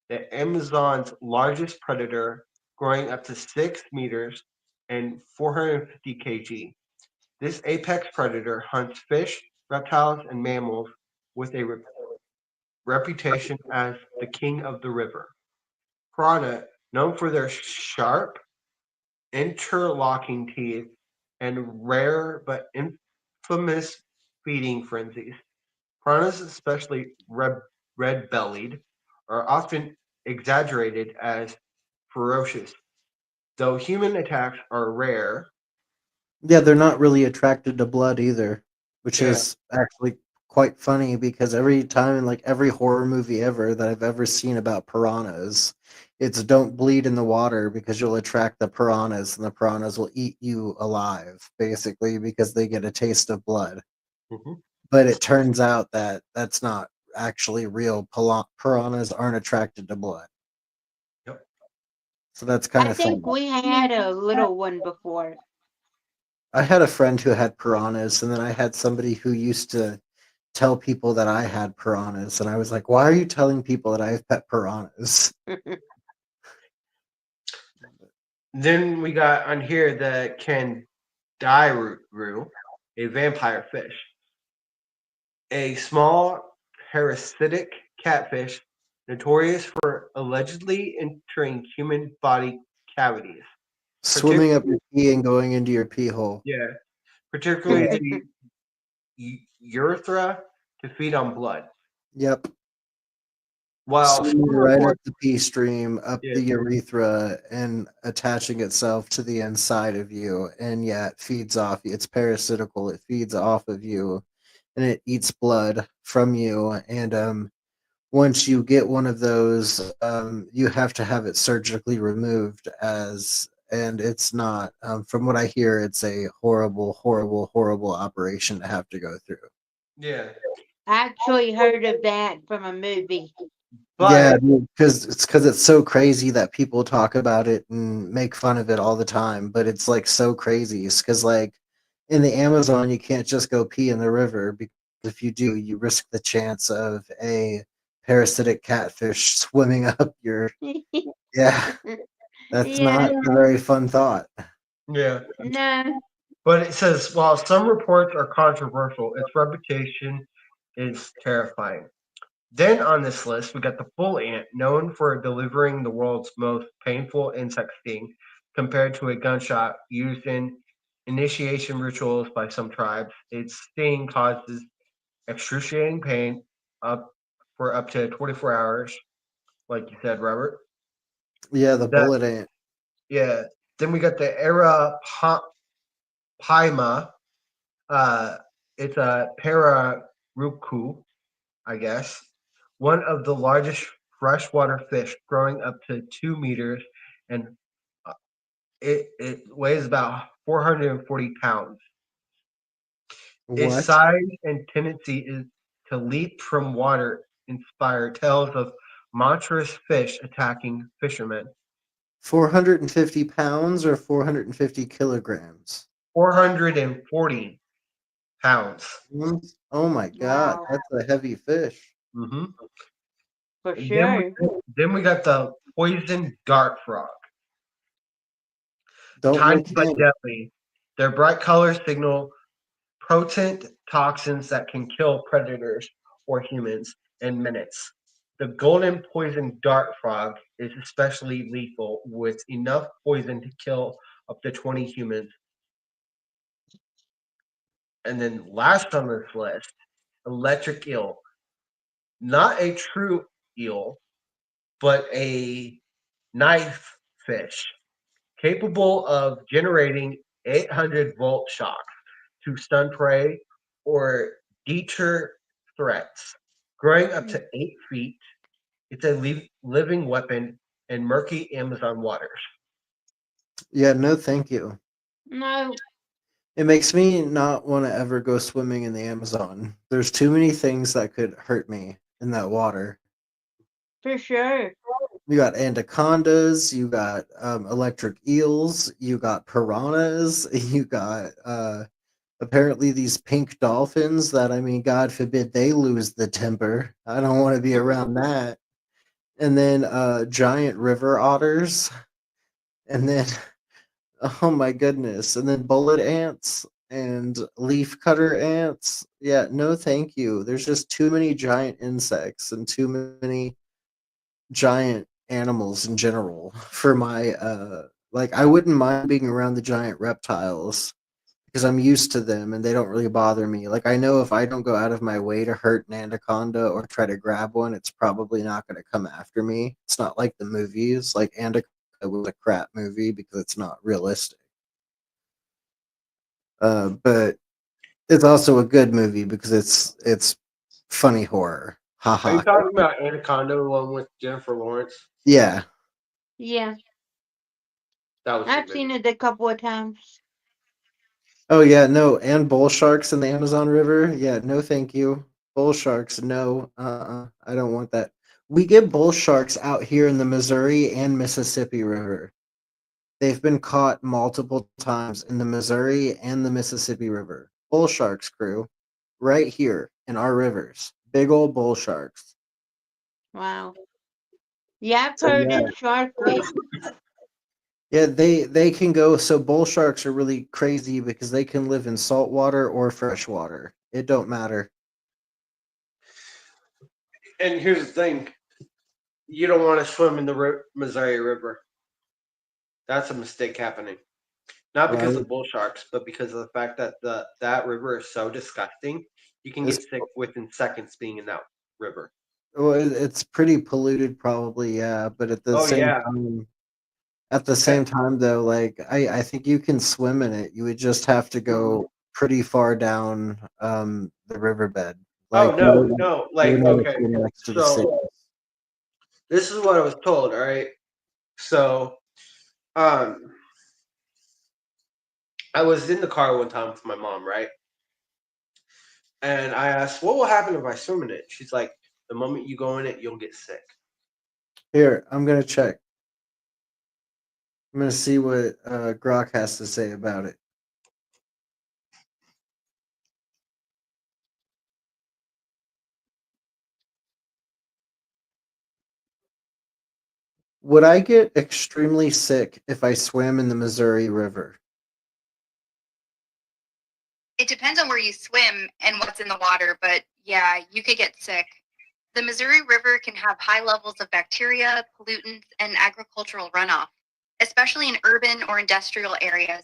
the Amazon's largest predator, growing up to 6 meters and 450 kg. This apex predator hunts fish, reptiles, and mammals with a reputation as the king of the river. Piranha, known for their sharp, interlocking teeth and rare but infamous feeding frenzies. Piranhas, especially red-bellied, are often exaggerated as ferocious. Though human attacks are rare, Yeah, they're not really attracted to blood either, which yeah, is actually quite funny because every time in like every horror movie ever that I've ever seen about piranhas, it's don't bleed in the water because you'll attract the piranhas and the piranhas will eat you alive, basically, because they get a taste of blood. mhm, But it turns out that that's not actually real. Piranhas aren't attracted to blood. yep. So that's kind I of think funny. we had a little one before. I had a friend who had piranhas, and then I had somebody who used to tell people that I had piranhas, and I was like, "Why are you telling people that I have pet piranhas?" Then we got on here the Candiru, a vampire fish, a small parasitic catfish notorious for allegedly entering human body cavities, Swimming up particularly your pee and going into your pee hole. yeah, particularly Yeah. the urethra to feed on blood. Yep. While Swimming some right up reports, the pee stream, up yeah, the urethra, and attaching itself to the inside of you. And yeah, it feeds off you. It's parasitical. It feeds off of you, and it eats blood from you. And once you get one of those, you have to have it surgically removed. And it's not. From what I hear, it's a horrible, horrible, horrible operation to have to go through. yeah, I actually heard of that from a movie. Yeah, but because it's so crazy that people talk about it and make fun of it all the time, but it's like so crazy. Because like in the Amazon, you can't just go pee in the river because if you do, you risk the chance of a parasitic catfish swimming up your. Yeah, that's Yeah, not a very fun thought. yeah, no. But it says while some reports are controversial, its reputation is terrifying. Then on this list, we got the bull ant, known for delivering the world's most painful insect sting, compared to a gunshot used in initiation rituals by some tribes. Its sting causes excruciating pain up for up to 24 hours, like you said, Robert. Yeah, the That bullet ant. yeah. Then we got the Paima. Uh, it's a pararuku, I guess, one of the largest freshwater fish, growing up to 2 meters, and uh, it weighs about 440 pounds. Its What? size and tendency is to leap from water inspire tales of monstrous fish attacking fishermen. 450 pounds or 450 kilograms? 440 pounds. Oh my God, Wow, that's a heavy fish. hmm for And then sure. we got the poison dart frog. Don't Tiny look but in. deadly. Their bright colors signal potent toxins that can kill predators or humans in minutes. The golden poison dart frog is especially lethal, with enough poison to kill up to 20 humans. And then last on this list, electric eel. Not a true eel, but a knife fish capable of generating 800-volt shocks to stun prey or deter threats. Growing up to 8 feet, it's a living weapon in murky Amazon waters. Yeah, no, thank you. No, It makes me not want to ever go swimming in the Amazon. There's too many things that could hurt me in that water. for sure. You got anacondas, you got electric eels, you got piranhas, you got apparently these pink dolphins that, I mean, God forbid they lose the temper. I don't want to be around that. And then giant river otters, and then oh my goodness, and then bullet ants and leaf cutter ants. Yeah, no thank you. There's just too many giant insects and too many giant animals in general for my like I wouldn't mind being around the giant reptiles because I'm used to them and they don't really bother me. Like I know if I don't go out of my way to hurt an anaconda or try to grab one, it's probably not going to come after me. It's not like the movies. Like Anaconda was a crap movie because it's not realistic. But it's also a good movie because it's funny horror. Are you Haha. talking about Anaconda, the one with Jennifer Lawrence? Yeah. Yeah, That was a I've good seen one. it a couple of times. Oh yeah, no, and bull sharks in the Amazon River. Yeah, no thank you. Bull sharks, no. I don't want that. We get bull sharks out here in the Missouri and Mississippi River. They've been caught multiple times in the Missouri and the Mississippi River. Bull sharks, crew, right here in our rivers. Big old bull sharks. Wow. Yeah, I've So heard yeah, of shark week. yeah, they can go. So bull sharks are really crazy because they can live in salt water or fresh water. It don't matter. And here's the thing: you don't want to swim in the Missouri River. That's a mistake happening. Not Why because would of bull sharks, but because of the fact that that river is so disgusting. You can it's get sick within seconds being in that river. well, it's pretty polluted probably, yeah, but Oh yeah. at the same time though, like I think you can swim in it. You would just have to go pretty far down the riverbed. Oh Like no, no. you would Like never okay. go next to the city. So this is what I was told. All right. So um, I was in the car one time with my mom, right? And I asked, "What will happen if I swim in it?" She's like, "The moment you go in it, you'll get sick." Here, I'm gonna check. I'm gonna see what Grok has to say about it. Would I get extremely sick if I swam in the Missouri River? It depends on where you swim and what's in the water, but yeah, you could get sick. The Missouri River can have high levels of bacteria, pollutants, and agricultural runoff, especially in urban or industrial areas.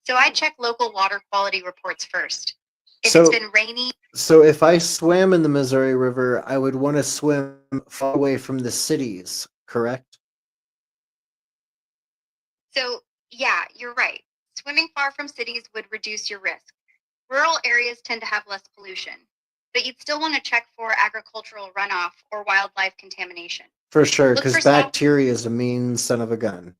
So I check local water quality reports first. If it's So, been rainy, so if I swam in the Missouri River, I would want to swim far away from the cities, correct? so yeah, you're right. Swimming far from cities would reduce your risk. Rural areas tend to have less pollution, but you'd still want to check for agricultural runoff or wildlife contamination. For sure, Look because for soft. bacteria is a mean son of a gun.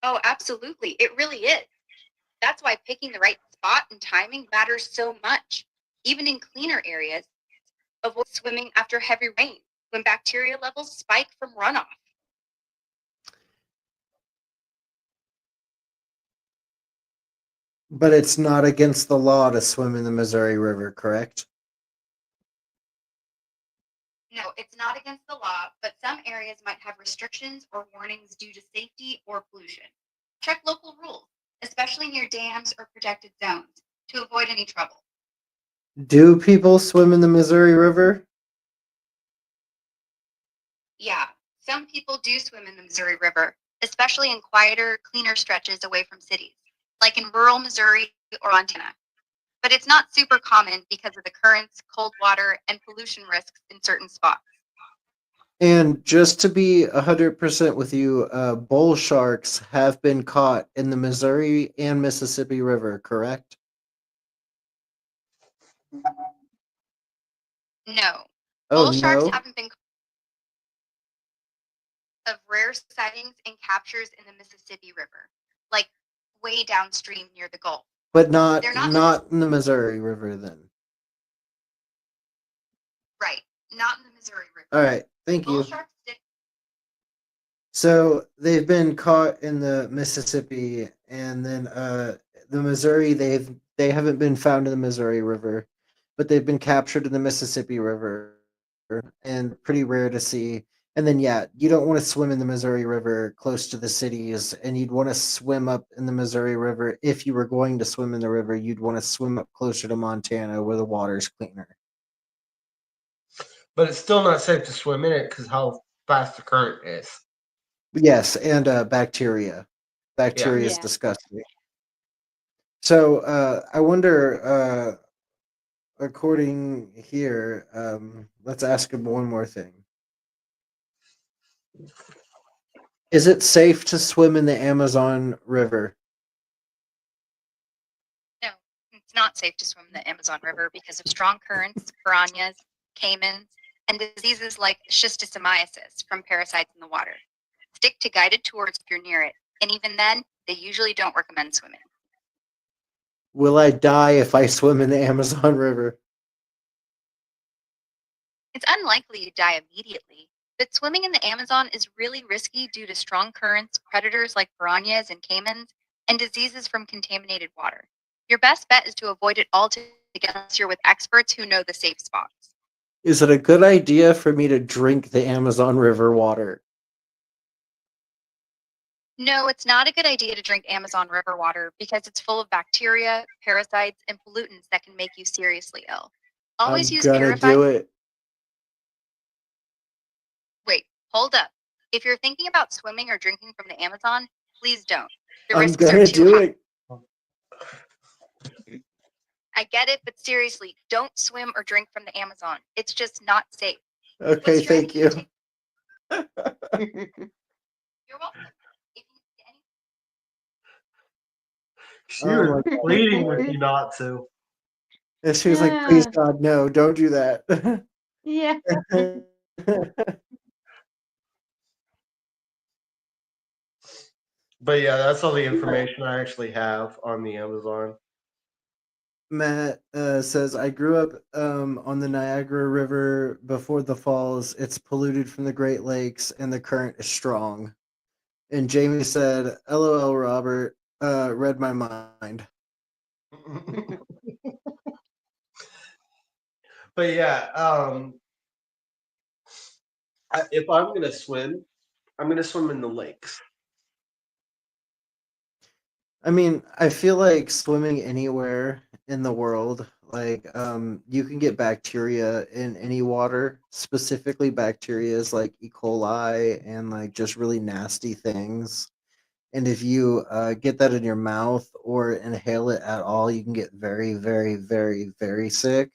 Oh, absolutely. It really is. That's why picking the right spot and timing matters so much. Even in cleaner areas, avoid swimming after heavy rain when bacteria levels spike from runoff. But it's not against the law to swim in the Missouri River, correct? No, it's not against the law, but some areas might have restrictions or warnings due to safety or pollution. Check local rules, especially near dams or protected zones, to avoid any trouble. Do people swim in the Missouri River? Yeah, some people do swim in the Missouri River, especially in quieter, cleaner stretches away from cities, like in rural Missouri or Montana. But it's not super common because of the currents, cold water, and pollution risks in certain spots. And just to be 100% with you, bull sharks have been caught in the Missouri and Mississippi River, correct? No, Oh, bull sharks no? haven't been of rare sightings and captures in the Mississippi River, like way downstream near the Gulf. But not They're not not in the Missouri River then. right, not in the Missouri River. All right, thank Bull you. sharks stick. So they've been caught in the Mississippi, and then the Missouri. They haven't been found in the Missouri River, but they've been captured in the Mississippi River, and pretty rare to see. And then yeah, you don't want to swim in the Missouri River close to the cities, and you'd want to swim up in the Missouri River if you were going to swim in the river. You'd want to swim up closer to Montana where the water's cleaner. But it's still not safe to swim in it because how fast the current is. Yes, and bacteria. Bacteria is Yeah. disgusting. So I wonder, according here, let's ask him one more thing. Is it safe to swim in the Amazon River? No, it's not safe to swim in the Amazon River because of strong currents, piranhas, caimans, and diseases like schistosomiasis from parasites in the water. Stick to guided tours if you're near it, and even then, they usually don't recommend swimming. Will I die if I swim in the Amazon River? It's unlikely you die immediately, but swimming in the Amazon is really risky due to strong currents, predators like piranhas and caimans, and diseases from contaminated water. Your best bet is to avoid it altogether unless you're with experts who know the safe spots. Is it a good idea for me to drink the Amazon River water? No, it's not a good idea to drink Amazon River water because it's full of bacteria, parasites, and pollutants that can make you seriously ill. Always I'm use gonna purified. do it. Wait, hold up. If you're thinking about swimming or drinking from the Amazon, please don't. The I'm risks are gonna too do high. it. I get it, but seriously, don't swim or drink from the Amazon. It's just not safe. Okay, What's your thank you. You're welcome. If you need any She Oh was my God. pleading with you not to. And she was like, please Yeah. God, no, don't do that. Yeah. But yeah, that's all the information I actually have on the Amazon. Matt says, I grew up on the Niagara River before the falls. It's polluted from the Great Lakes and the current is strong. And Jamie said, LOL, Robert, read my mind. But yeah, if I'm gonna swim, I'm gonna swim in the lakes. I mean, I feel like swimming anywhere in the world, like you can get bacteria in any water, specifically bacteria like E. coli and like just really nasty things. And if you get that in your mouth or inhale it at all, you can get very, very, very, very sick.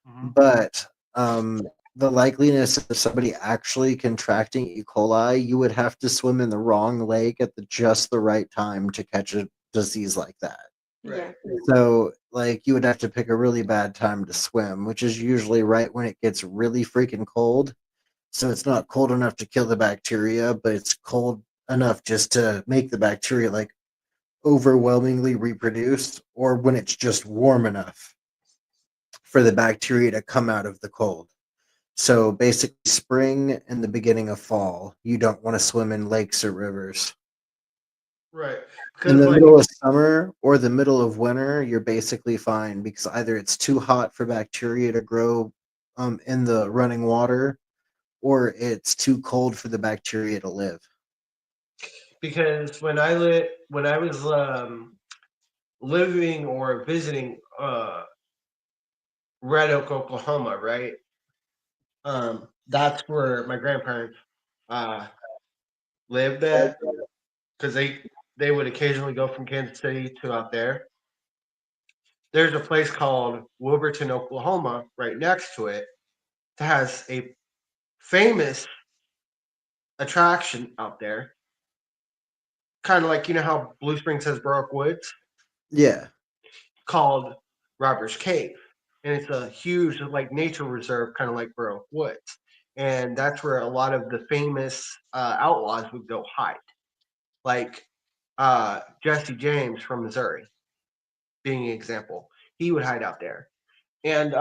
Mhm. But the likeliness of somebody actually contracting E. coli, you would have to swim in the wrong lake at just the right time to catch a disease like that. Yeah. Right. So, like, you would have to pick a really bad time to swim, which is usually right when it gets really freaking cold. So it's not cold enough to kill the bacteria, but it's cold enough just to make the bacteria like overwhelmingly reproduce, or when it's just warm enough for the bacteria to come out of the cold. So basically, spring and the beginning of fall, you don't want to swim in lakes or rivers. Right. In Because the like middle of summer or the middle of winter, you're basically fine because either it's too hot for bacteria to grow in the running water, or it's too cold for the bacteria to live. because when I was living or visiting Red Oak, Oklahoma, right? That's where my grandparents uh lived at because they would occasionally go from Kansas City to out there. There's a place called Wilburton, Oklahoma, right next to it that has a famous attraction out there. Kind of like you know how Blue Springs has Baroque Woods, Yeah. called Robbers Cave, and it's a huge like nature reserve, kind of like Baroque Woods, and that's where a lot of the famous outlaws would go hide, like Jesse James from Missouri, being an example. He would hide out there, and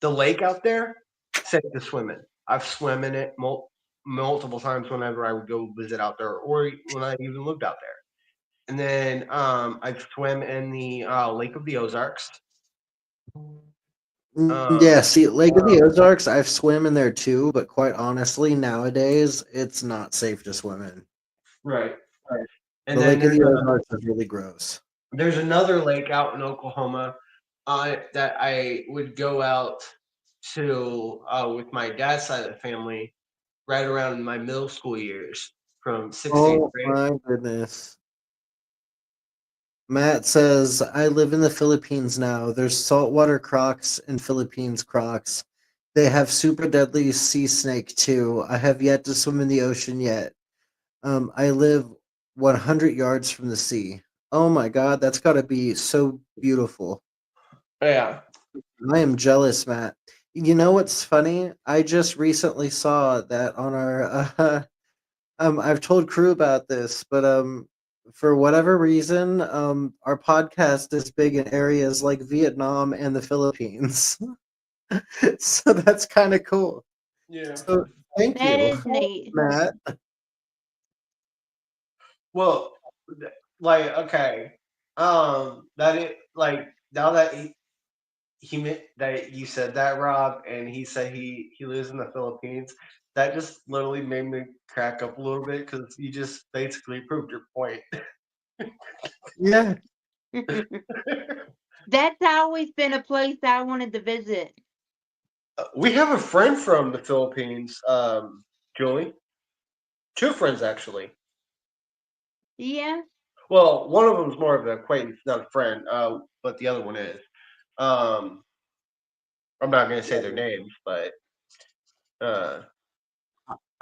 the lake out there, safe to swim in. I've swam in it multiple times whenever I would go visit out there, or when I even lived out there. And then I've swam in the Lake of the Ozarks. Yeah, Um, see, Lake of the Ozarks, I've swam in there too, but quite honestly, nowadays it's not safe to swim in. right. And The then Lake of the Ozarks is really gross. there's another lake out in Oklahoma that I would go out to with my dad's side of the family right around my middle school years from 16th Oh grade. my goodness. Matt says, I live in the Philippines now. There's saltwater crocs and Philippines crocs. They have super deadly sea snake too. I have yet to swim in the ocean yet. I live 100 yards from the sea. Oh my god, that's got to be so beautiful. Yeah. I am jealous, Matt. You know what's funny? I just recently saw that on our I've told crew about this, but for whatever reason, our podcast is big in areas like Vietnam and the Philippines. So that's kind of cool. Yeah. So thank That you, is neat. Matt. Well, like okay, that it like now that that you said that, Rob, and he said he lives in the Philippines. That just literally made me crack up a little bit because you just basically proved your point. Yeah. That's always been a place I wanted to visit. We have a friend from the Philippines, Julie. Two friends actually. Yeah. Well, one of them is more of an acquaintance, not a friend. But the other one is. Um, I'm not going to say their names, but uh,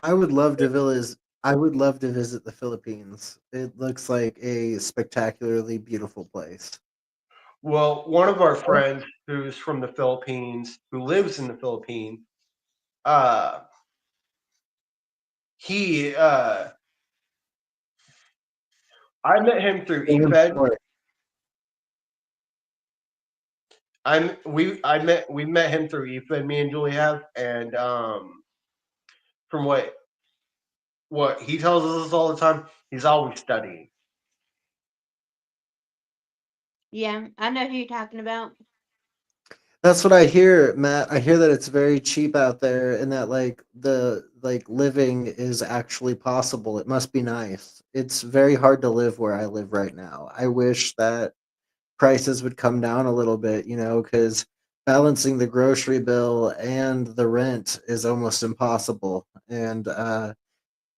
I would love to visit. I would love to visit the Philippines. It looks like a spectacularly beautiful place. well, one of our friends who's from the Philippines, who lives in the Philippines, uh, he I met him through Damn eFed. short. We met him through eFed. Me and Julie have, and from what he tells us all the time, he's always studying. Yeah. I know who you're talking about. That's what I hear, Matt. I hear that it's very cheap out there and that like living is actually possible. It must be nice. It's very hard to live where I live right now. I wish that prices would come down a little bit, cuz balancing the grocery bill and the rent is almost impossible. And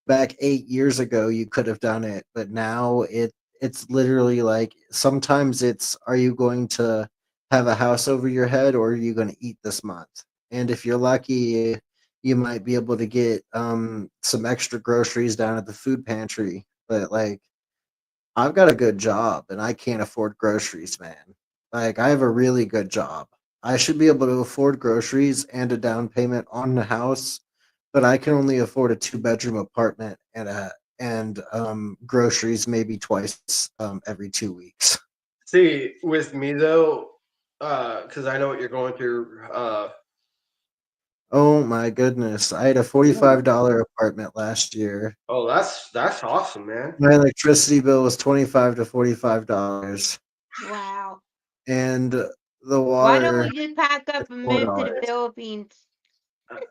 back 8 years ago you could have done it, but now it's literally like sometimes it's, are you going to have a house over your head or are you going to eat this month? And if you're lucky, you might be able to get some extra groceries down at the food pantry. But like, I've got a good job and I can't afford groceries, man. Like, I have a really good job. I should be able to afford groceries and a down payment on the house, but I can only afford a two-bedroom apartment and groceries maybe twice every 2 weeks. See, with me though, because I know what you're going through. Oh my goodness. I had a $45 apartment last year. Oh, that's awesome, man. My electricity bill was 25 to $45 Wow. and the Why don't water we just pack is up and move to the $4. Philippines?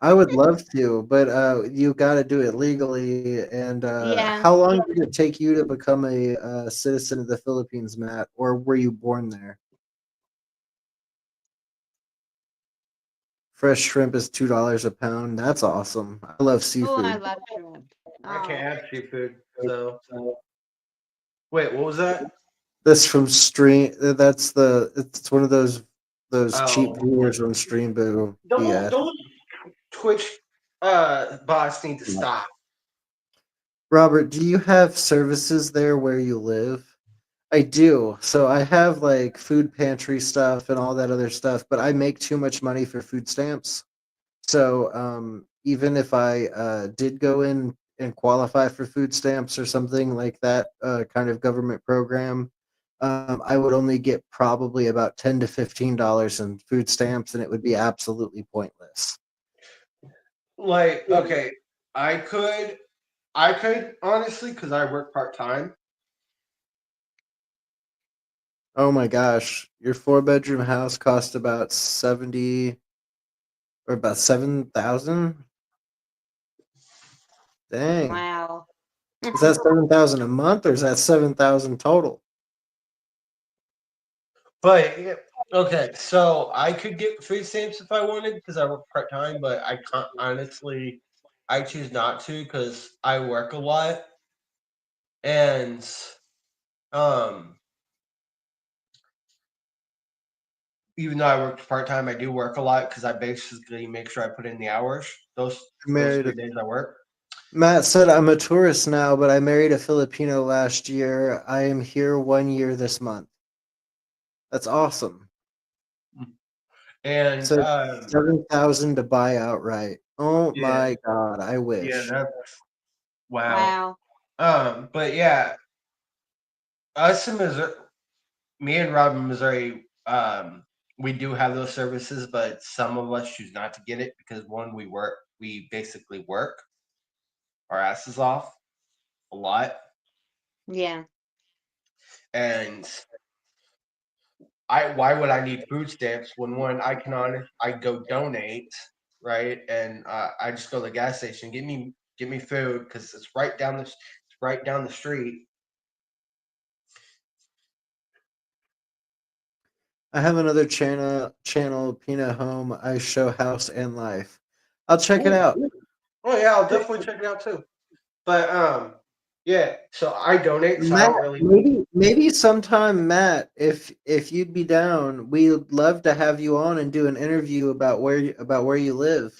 I would love to, but you got to do it legally. And Yeah. how long did it take you to become a citizen of the Philippines, Matt? Or were you born there? Fresh shrimp is $2 a pound. That's awesome. I love Oh, I seafood. love shrimp. I can't Oh, have seafood. So wait, what was that? This from Stream. It's one of those cheap Oh, viewers on Stream Boo don't BS. don't Twitch bots need to stop. Robert, do you have services there where you live? I do. So I have like food pantry stuff and all that other stuff, but I make too much money for food stamps. So even if I did go in and qualify for food stamps or something like that kind of government program, I would only get probably about $10 to $15 in food stamps, and it would be absolutely pointless. Like, okay, I could I could honestly, because I work part time. Oh my gosh, your four-bedroom house cost about 70 or about 7,000. Dang. wow. Is that 7,000 a month or is that 7,000 total? But yeah, okay, so I could get food stamps if I wanted because I work part time, but I can't honestly. I choose not to because I work a lot, and um, even though I work part time, I do work a lot because I basically make sure I put in the hours. I Those married 3 days I work. Matt said I'm a tourist now, but I married a Filipino last year. I am here 1 year this month. That's awesome. And So 7,000 to buy outright. Oh yeah, my god, I yeah, wish. that's wow. Wow. But yeah, us in Missouri, me and Rob in Missouri, we do have those services, but some of us choose not to get it because one, we basically work our asses off a lot, Yeah. and why would I need food stamps when one I go donate, right, and I just go to the gas station, give me food because it's right down the street. I have another channel Pina Home. I show house and life. I'll check it Oh, out. oh yeah, I'll definitely check it out too. But yeah, so I donate, so I Matt, don't really. maybe sometime, Matt, if you'd be down, we'd love to have you on and do an interview about where you live.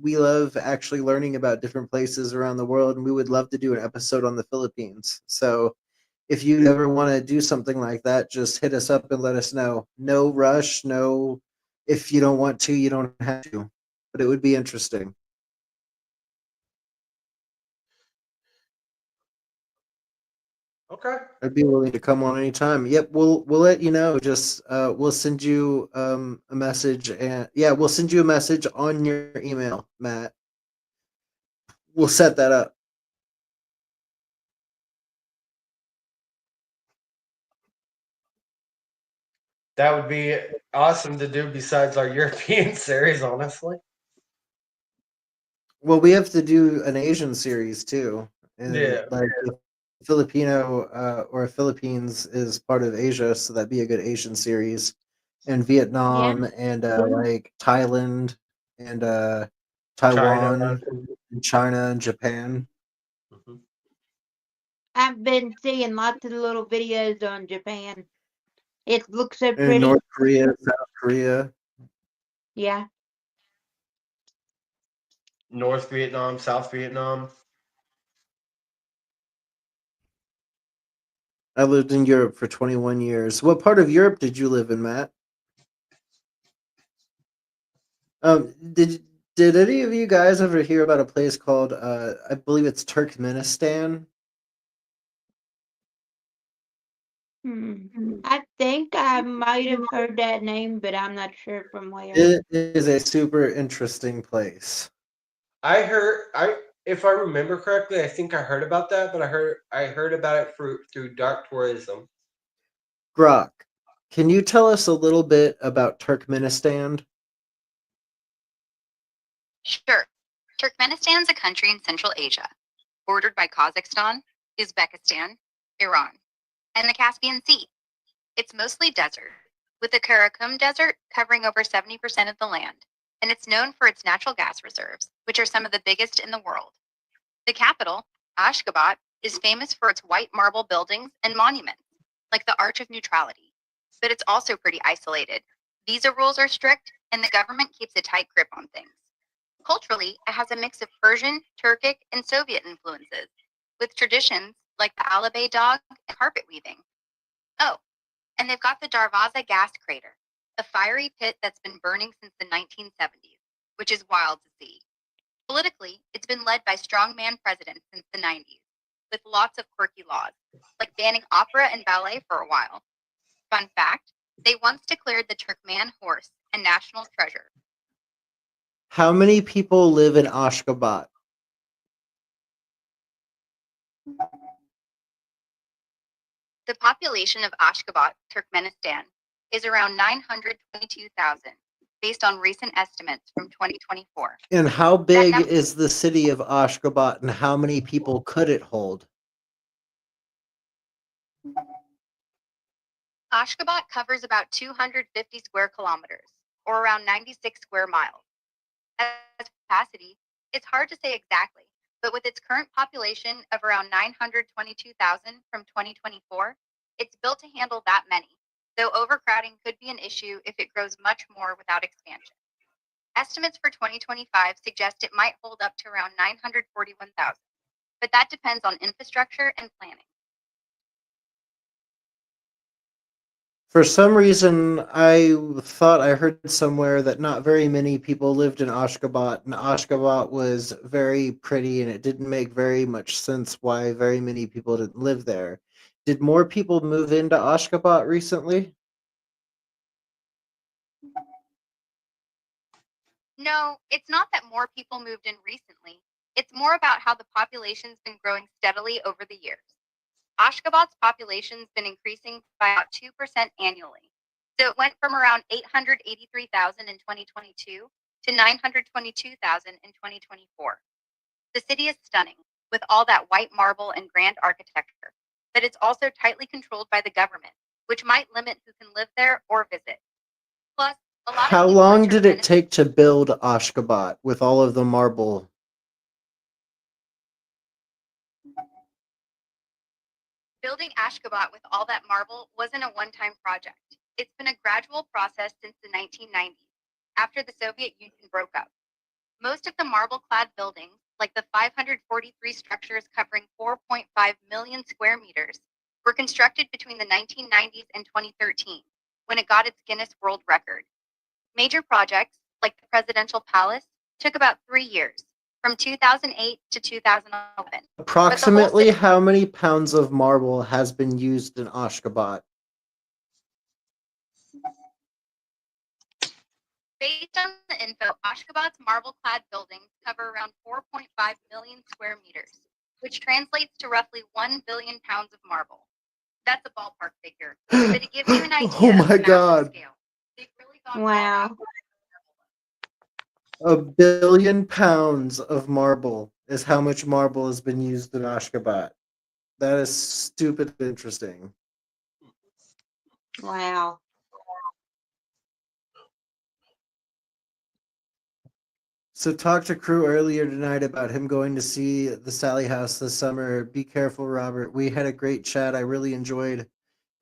We love actually learning about different places around the world, and we would love to do an episode on the Philippines. So if you ever want to do something like that, just hit us up and let us know. No rush, no. If you don't want to, you don't have to, but it would be interesting. Okay. I'd be willing to come on anytime. Yep, we'll let you know. Just we'll send you a message and yeah, we'll send you a message on your email, Matt. We'll set that up. That would be awesome to do besides our European series, honestly. Well, we have to do an Asian series too, and Yeah. like the Filipino or Philippines is part of Asia, so that'd be a good Asian series. And Yeah. Vietnam and like Thailand and China. Taiwan and China and Japan Mhm. I've been seeing lots of little videos on Japan. It looks so and pretty. North Korea, South Korea. Yeah. North Vietnam, South Vietnam. I lived in Europe for 21 years. What part of Europe did you live in, Matt? Did any of you guys ever hear about a place called I believe it's Turkmenistan? Hmm. I think I might have heard that name, but I'm not sure from where. It is a super interesting place. I if I remember correctly, I think I heard about that, but I heard about it through dark tourism. Grok, can you tell us a little bit about Turkmenistan? Sure. Turkmenistan is a country in Central Asia, bordered by Kazakhstan, Uzbekistan, Iran, and the Caspian Sea. It's mostly desert, with the Karakum Desert covering over 70% of the land, and it's known for its natural gas reserves, which are some of the biggest in the world. The capital, Ashgabat, is famous for its white marble buildings and monuments, like the Arch of Neutrality. But it's also pretty isolated. Visa rules are strict, and the government keeps a tight grip on things. Culturally, it has a mix of Persian, Turkic, and Soviet influences, with traditions like the Alabay dog and carpet weaving. Oh, and they've got the Darvaza gas crater, a fiery pit that's been burning since the 1970s, which is wild to see. Politically, it's been led by strongman presidents since the 90s, with lots of quirky laws, like banning opera and ballet for a while. Fun fact, they once declared the Turkman horse a national treasure. How many people live in Ashgabat? The population of Ashgabat, Turkmenistan, is around 922,000, based on recent estimates from 2024. And how That big number, is the city of Ashgabat and how many people could it hold? Ashgabat covers about 250 square kilometers, or around 96 square miles. As capacity, it's hard to say exactly, but with its current population of around 922,000 from 2024, it's built to handle that many, though overcrowding could be an issue if it grows much more without expansion. Estimates for 2025 suggest it might hold up to around 941,000, but that depends on infrastructure and planning. For some reason, I thought I heard somewhere that not very many people lived in Ashgabat, and Ashgabat was very pretty, and it didn't make very much sense why very many people didn't live there. Did more people move into Ashgabat recently? No, it's not that more people moved in recently. It's more about how the population's been growing steadily over the years. Ashgabat's population's been increasing by about 2% annually. So it went from around 883,000 in 2022 to 922,000 in 2024. The city is stunning, with all that white marble and grand architecture, but it's also tightly controlled by the government, which might limit who can live there or visit. Plus, a lot of How people in long did it Turkmenistan take to build Ashgabat with all of the marble? building Ashgabat with all that marble wasn't a one-time project. It's been a gradual process since the 1990s, after the Soviet Union broke up. Most of the marble-clad buildings, like the 543 structures covering 4.5 million square meters, were constructed between the 1990s and 2013, when it got its Guinness World Record. Major projects, like the Presidential Palace, took about 3 years, from 2008 to 2011. But the whole Approximately city, how many pounds of marble has been used in Ashgabat? based on the info, Ashgabat's marble-clad buildings cover around 4.5 million square meters, which translates to roughly 1 billion pounds of marble. That's a ballpark figure, but it gives you an idea Oh of my the massive God. scale. They've really gone Wow. £1 billion of marble is how much marble has been used in Ashgabat. That is stupid interesting. Wow. So talked to Crew earlier tonight about him going to see the Sally House this summer. Be careful, Robert. We had a great chat. I really enjoyed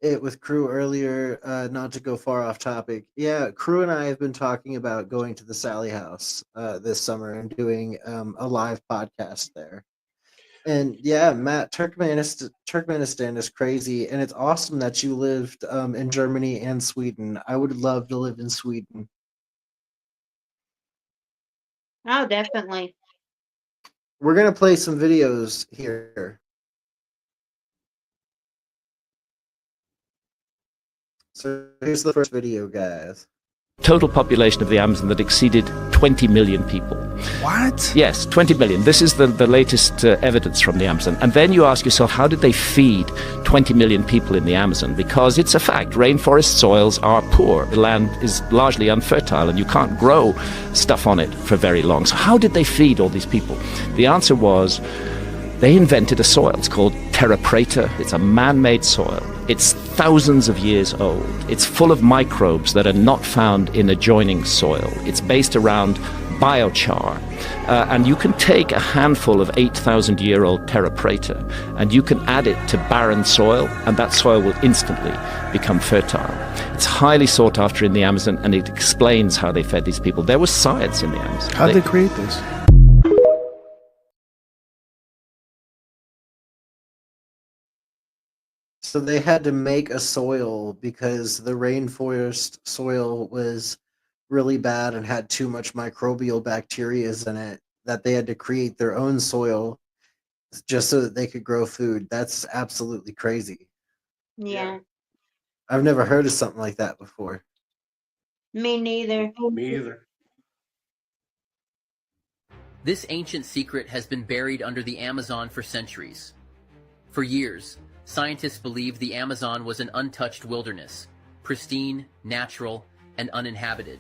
it with Crew earlier, not to go far off topic. Yeah, Crew and I have been talking about going to the Sally House this summer and doing a live podcast there. And yeah, Matt, Turkmenistan is crazy, and it's awesome that you lived in Germany and Sweden. I would love to live in Sweden. Oh, definitely. We're gonna play some videos here. So here's the first video, guys. Total population of the Amazon that exceeded 20 million people. What? Yes, 20 million. This is the latest evidence from the Amazon. And then you ask yourself, how did they feed 20 million people in the Amazon? Because it's a fact, rainforest soils are poor. The land is largely unfertile and you can't grow stuff on it for very long. So how did they feed all these people? The answer was, they invented a soil. It's called terra preta. It's a man-made soil. It's thousands of years old. It's full of microbes that are not found in adjoining soil. It's based around biochar. And you can take a handful of 8,000-year-old terra preta and you can add it to barren soil, and that soil will instantly become fertile. It's highly sought after in the Amazon, and it explains how they fed these people. There was science in the Amazon. How'd they create this? So they had to make a soil because the rainforest soil was really bad and had too much microbial bacteria in it, that they had to create their own soil just so that they could grow food. That's absolutely crazy. Yeah. I've never heard of something like that before. Me neither. Me either. This ancient secret has been buried under the Amazon for centuries. For years, scientists believed the Amazon was an untouched wilderness, pristine, natural, and uninhabited.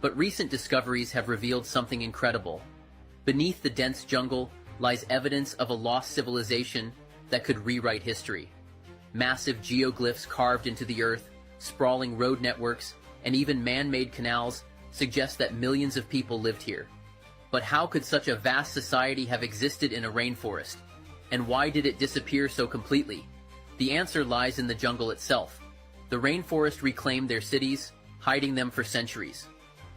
But recent discoveries have revealed something incredible. Beneath the dense jungle lies evidence of a lost civilization that could rewrite history. Massive geoglyphs carved into the earth, sprawling road networks, and even man-made canals suggest that millions of people lived here. But how could such a vast society have existed in a rainforest? And why did it disappear so completely? The answer lies in the jungle itself. The rainforest reclaimed their cities, hiding them for centuries.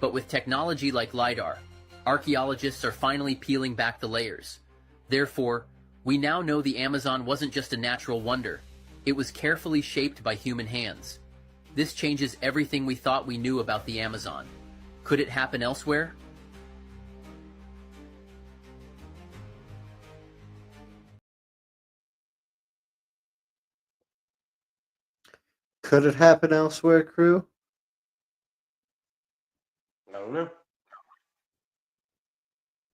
But with technology like LiDAR, archaeologists are finally peeling back the layers. Therefore, we now know the Amazon wasn't just a natural wonder. It was carefully shaped by human hands. This changes everything we thought we knew about the Amazon. Could it happen elsewhere? Could it happen elsewhere, Crew? I don't know.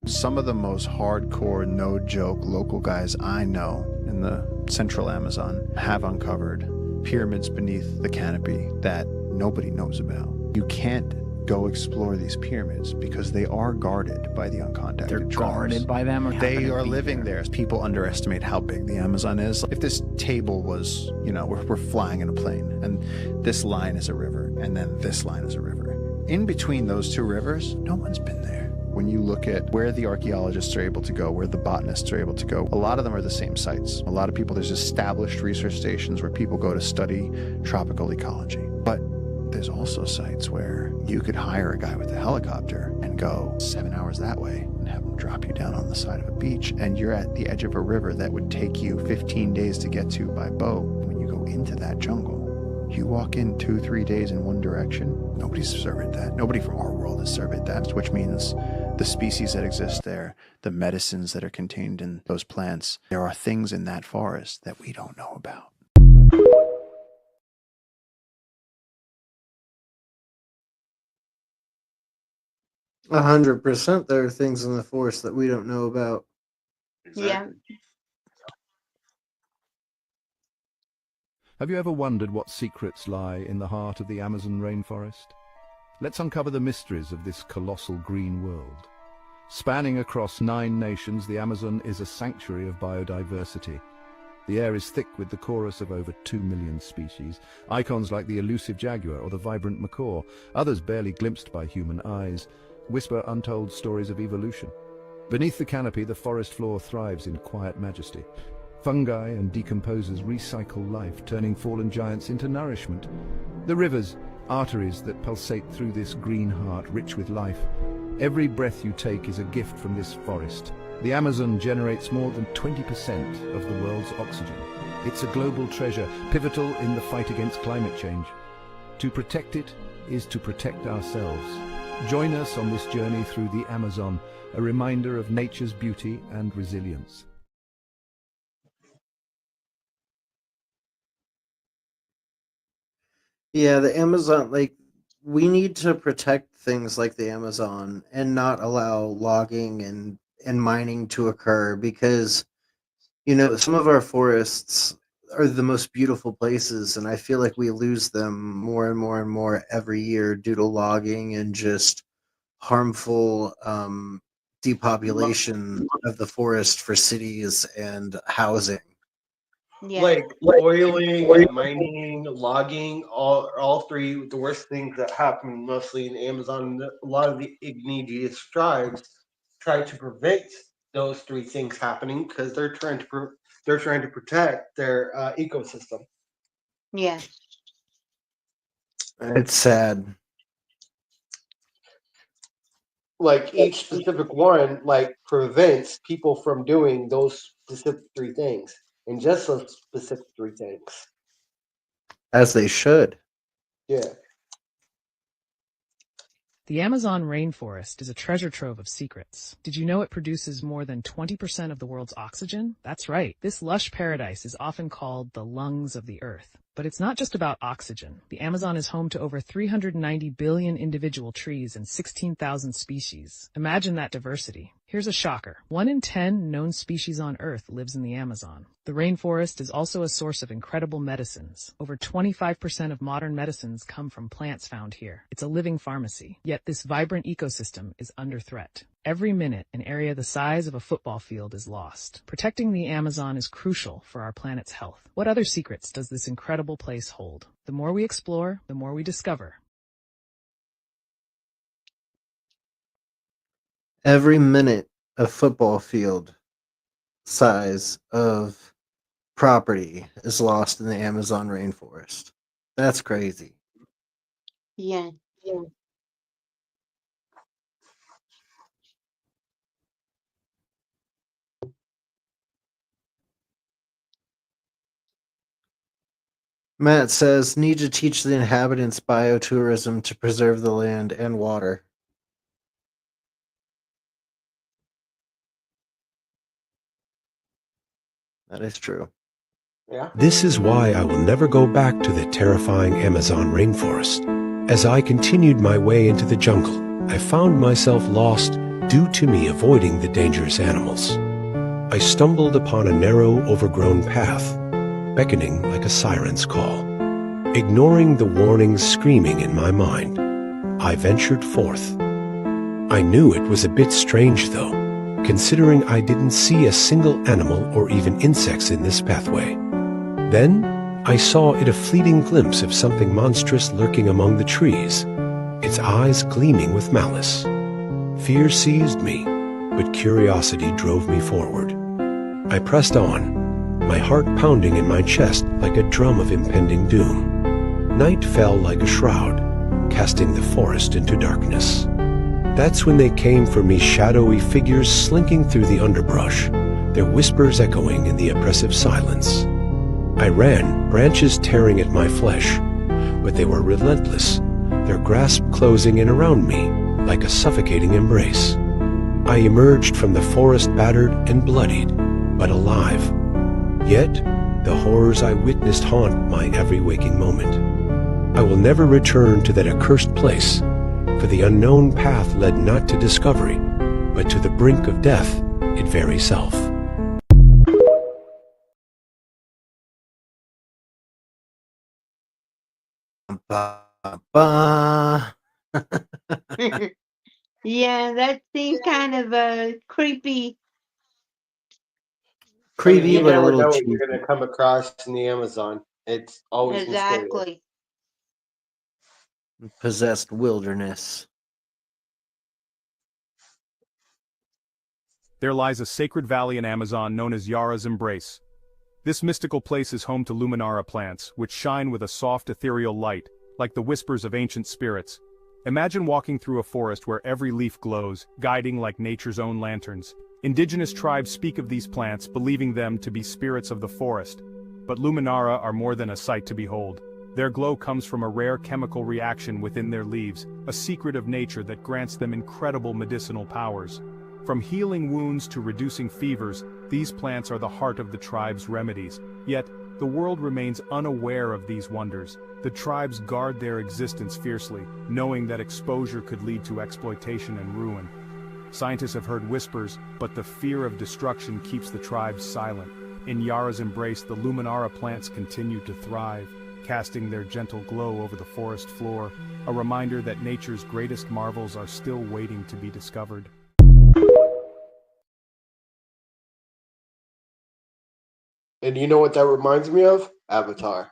Some of the most hardcore, no joke local guys I know in the central Amazon have uncovered pyramids beneath the canopy that nobody knows about. You can't go explore these pyramids because they are guarded by the uncontacted They're tribes. guarded by them, or They happen to are be living there. People underestimate how big the Amazon is. If this table was, we're flying in a plane, and this line is a river, and then this line is a river. In between those two rivers, no one's been there. When you look at where the archaeologists are able to go, where the botanists are able to go, a lot of them are the same sites. A lot of people, there's established research stations where people go to study tropical ecology. But there's also sites where you could hire a guy with a helicopter and go 7 hours that way and have him drop you down on the side of a beach, and you're at the edge of a river that would take you 15 days to get to by boat. When you go into that jungle, you walk in 2-3 days in one direction. Nobody's surveyed that. Nobody from our world has surveyed that, which means the species that exist there, the medicines that are contained in those plants, there are things in that forest that we don't know about. 100%. There are things in the forest that we don't know about. Yeah. Have you ever wondered what secrets lie in the heart of the Amazon rainforest? Let's uncover the mysteries of this colossal green world. Spanning across 9 nations, the Amazon is a sanctuary of biodiversity. The air is thick with the chorus of over 2 million species, icons like the elusive jaguar or the vibrant macaw, others barely glimpsed by human eyes, whisper untold stories of evolution. Beneath the canopy, the forest floor thrives in quiet majesty. Fungi and decomposers recycle life, turning fallen giants into nourishment. The rivers, arteries that pulsate through this green heart, rich with life. Every breath you take is a gift from this forest. The Amazon generates more than 20% of the world's oxygen. It's a global treasure, pivotal in the fight against climate change. To protect it is to protect ourselves. Join us on this journey through the Amazon, a reminder of nature's beauty and resilience. Yeah, the Amazon, like, we need to protect things like the Amazon and not allow logging and mining to occur because, some of our forests are the most beautiful places, and I feel like we lose them more and more and more every year due to logging and just harmful depopulation of the forest for cities and housing. Yeah. Like oiling, mining, logging, all three the worst things that happen mostly in the Amazon. A lot of the indigenous tribes try to prevent those 3 things happening because they're trying to protect their ecosystem. Yeah. It's sad. Like each specific one, like prevents people from doing those specific 3 things, and just those specific 3 things. As they should. Yeah. The Amazon rainforest is a treasure trove of secrets. Did you know it produces more than 20% of the world's oxygen? That's right. This lush paradise is often called the lungs of the earth. But it's not just about oxygen. The Amazon is home to over 390 billion individual trees and 16,000 species. Imagine that diversity. Here's a shocker. 1 in 10 known species on Earth lives in the Amazon. The rainforest is also a source of incredible medicines. Over 25% of modern medicines come from plants found here. It's a living pharmacy. Yet this vibrant ecosystem is under threat. Every minute, an area the size of a football field is lost. Protecting the Amazon is crucial for our planet's health. What other secrets does this incredible place hold? The more we explore, the more we discover. Every minute a football field size of property is lost in the Amazon rainforest. That's crazy. Yeah. Matt says, need to teach the inhabitants biotourism to preserve the land and water. That is true. Yeah. This is why I will never go back to the terrifying Amazon rainforest. As I continued my way into the jungle, I found myself lost due to me avoiding the dangerous animals. I stumbled upon a narrow, overgrown path, beckoning like a siren's call. Ignoring the warnings screaming in my mind, I ventured forth. I knew it was a bit strange, though, considering I didn't see a single animal or even insects in this pathway. Then, I saw a fleeting glimpse of something monstrous lurking among the trees, its eyes gleaming with malice. Fear seized me, but curiosity drove me forward. I pressed on, my heart pounding in my chest like a drum of impending doom. Night fell like a shroud, casting the forest into darkness. That's when they came for me, shadowy figures slinking through the underbrush, their whispers echoing in the oppressive silence. I ran, branches tearing at my flesh, but they were relentless, their grasp closing in around me like a suffocating embrace. I emerged from the forest battered and bloodied, but alive. Yet, the horrors I witnessed haunt my every waking moment. I will never return to that accursed place, for the unknown path led not to discovery, but to the brink of death, its very self. Bum, ba, ba. Yeah, that seems kind of creepy. Creepy, You You but a never little know what cheesy. you're going to come across in the Amazon. It's always mysterious. Exactly. Possessed wilderness. There lies a sacred valley in Amazon known as Yara's Embrace. This mystical place is home to Luminara plants, which shine with a soft ethereal light, like the whispers of ancient spirits. Imagine walking through a forest where every leaf glows, guiding like nature's own lanterns. Indigenous tribes speak of these plants, believing them to be spirits of the forest. But Luminara are more than a sight to behold. Their glow comes from a rare chemical reaction within their leaves, a secret of nature that grants them incredible medicinal powers. From healing wounds to reducing fevers, these plants are the heart of the tribe's remedies. Yet, the world remains unaware of these wonders. The tribes guard their existence fiercely, knowing that exposure could lead to exploitation and ruin. Scientists have heard whispers, but the fear of destruction keeps the tribes silent. In Yara's Embrace, the Luminara plants continue to thrive, casting their gentle glow over the forest floor, a reminder that nature's greatest marvels are still waiting to be discovered. And you know what that reminds me of? Avatar.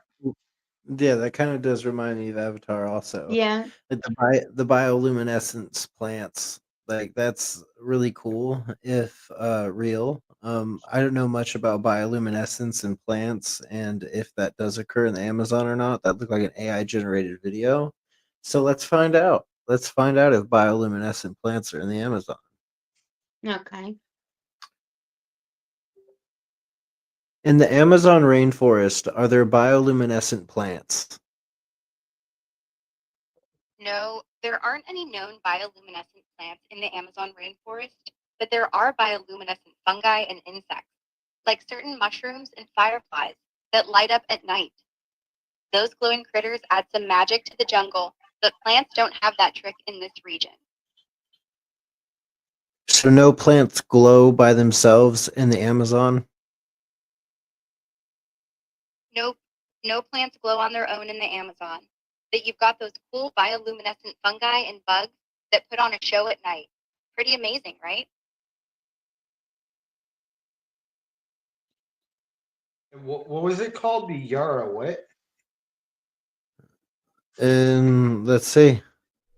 Yeah, that kind of does remind me of Avatar also. Yeah. Like the bioluminescence plants, like that's really cool if real. I don't know much about bioluminescence in plants and if that does occur in the Amazon or not. That looked like an AI generated video. So let's find out. Let's find out if bioluminescent plants are in the Amazon. Okay. In the Amazon rainforest, are there bioluminescent plants? No, there aren't any known bioluminescent plants in the Amazon rainforest, but there are bioluminescent fungi and insects, like certain mushrooms and fireflies, that light up at night. Those glowing critters add some magic to the jungle, but plants don't have that trick in this region. So no plants glow by themselves in the Amazon? Nope, no plants glow on their own in the Amazon, but you've got those cool bioluminescent fungi and bugs that put on a show at night. Pretty amazing, right? What was it called? The Yara what? And let's see.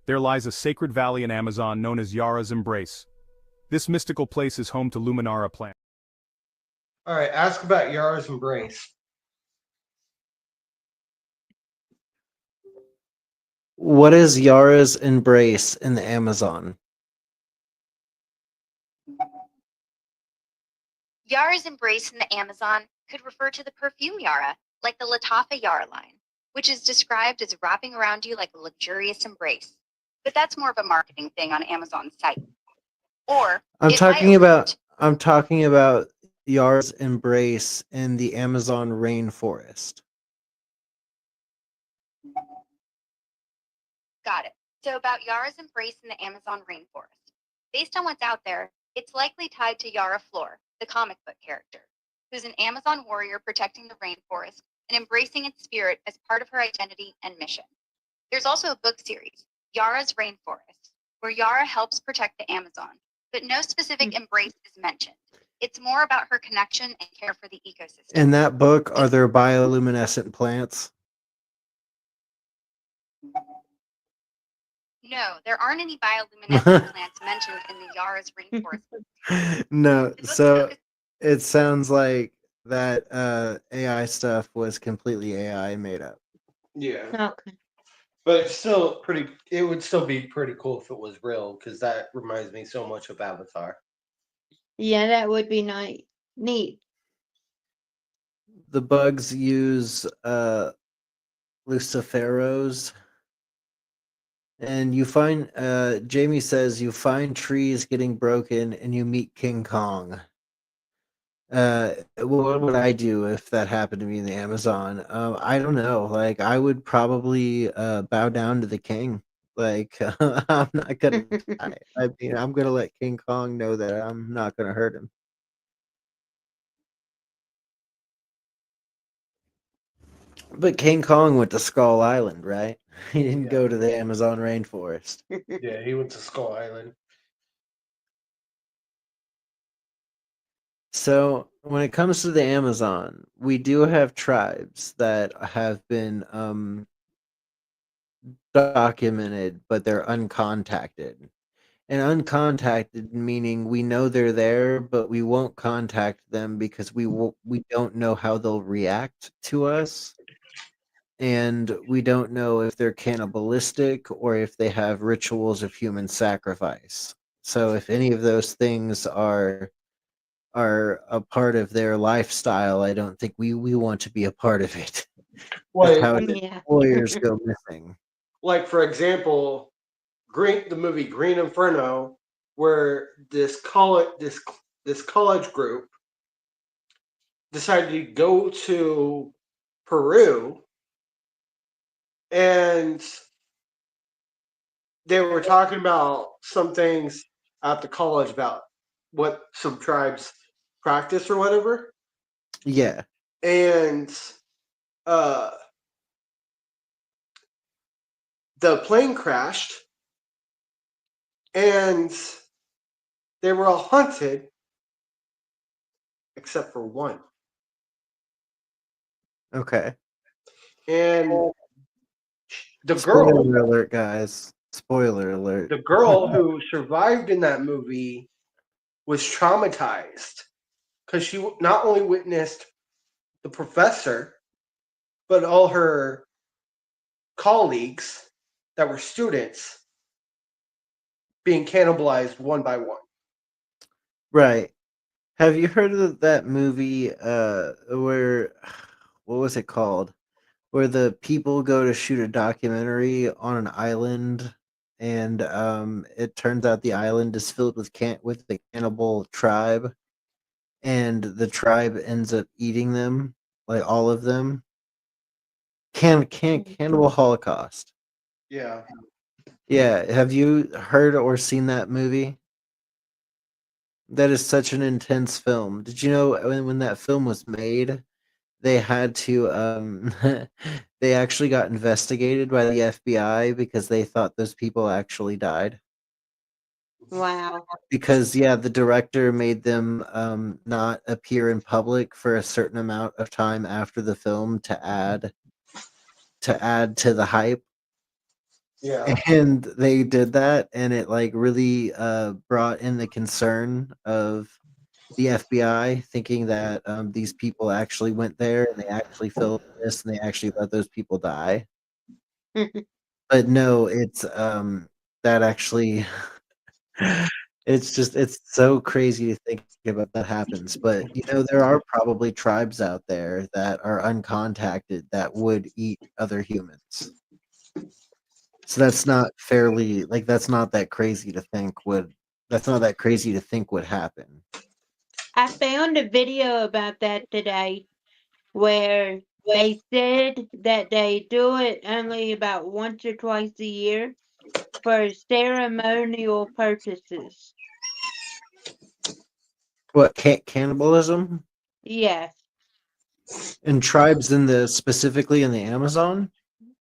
There lies a sacred valley in Amazon known as Yara's Embrace. This mystical place is home to Luminara plants. All right, ask about Yara's Embrace. What is Yara's Embrace in the Amazon? Yara's embrace in the Amazon could refer to the perfume Yara, like the Latafa Yara line, which is described as wrapping around you like a luxurious embrace. But that's more of a marketing thing on Amazon's site. Or I'm it talking might about allude. I'm talking about Yara's Embrace in the Amazon rainforest. Got it. So about Yara's embrace in the Amazon rainforest. Based on what's out there, it's likely tied to Yara Flor, the comic book character, who's an Amazon warrior protecting the rainforest and embracing its spirit as part of her identity and mission. There's also a book series, Yara's Rainforest, where Yara helps protect the Amazon, but no specific embrace is mentioned. It's more about her connection and care for the ecosystem. In that book, are there bioluminescent plants? No, there aren't any bioluminescent plants mentioned in the Yara's Rainforest. No, The book so focus- it sounds like that AI stuff was completely AI made up. Yeah, Okay. but it's still pretty. It would still be pretty cool if it was real, because that reminds me so much of Avatar. Yeah, that would be nice. Neat. The bugs use luciferos, and you find Jamie says you find trees getting broken and you meet King Kong. What would I do if that happened to me in the Amazon? I don't know. Like, I would probably bow down to the king. Like, I'm not gonna die. I mean, I'm gonna let King Kong know that I'm not gonna hurt him. But King Kong went to Skull Island, right? He didn't Yeah. go to the Amazon rainforest. Yeah, he went to Skull Island. So, when it comes to the Amazon, we do have tribes that have been documented, but they're uncontacted. And uncontacted meaning we know they're there, but we won't contact them because we don't know how they'll react to us, and we don't know if they're cannibalistic or if they have rituals of human sacrifice. So if any of those things are a part of their lifestyle, I don't think we want to be a part of it. That's Like, how Yeah. warriors go missing. like for example, the movie Green Inferno, where this college group decided to go to Peru, and they were talking about some things at the college about what some tribes practice or whatever, Yeah. and uh, the plane crashed, and they were all hunted except for one, Okay. and the girl Spoiler alert, guys. Spoiler alert. the girl who survived in that movie was traumatized because she not only witnessed the professor, but all her colleagues that were students being cannibalized one by one. Right. Have you heard of that movie where what was it called? Where the people go to shoot a documentary on an island, and it turns out the island is filled with the cannibal tribe, and the tribe ends up eating them, like all of them. Cannibal Holocaust. Yeah. Yeah, have you heard or seen that movie? That is such an intense film. Did you know when that film was made, they had to they actually got investigated by the FBI because they thought those people actually died. Wow. Because yeah, the director made them not appear in public for a certain amount of time after the film to add to the hype. Yeah. And they did that, and it like really brought in the concern of the FBI, thinking that these people actually went there and they actually filmed this and they actually let those people die. But no, it's that actually it's so crazy to think about that happens. But there are probably tribes out there that are uncontacted that would eat other humans. So that's not that crazy to think would happen. I found a video about that today where they said that they do it only about once or twice a year for ceremonial purposes. What cannibalism Yes, and tribes specifically in the Amazon?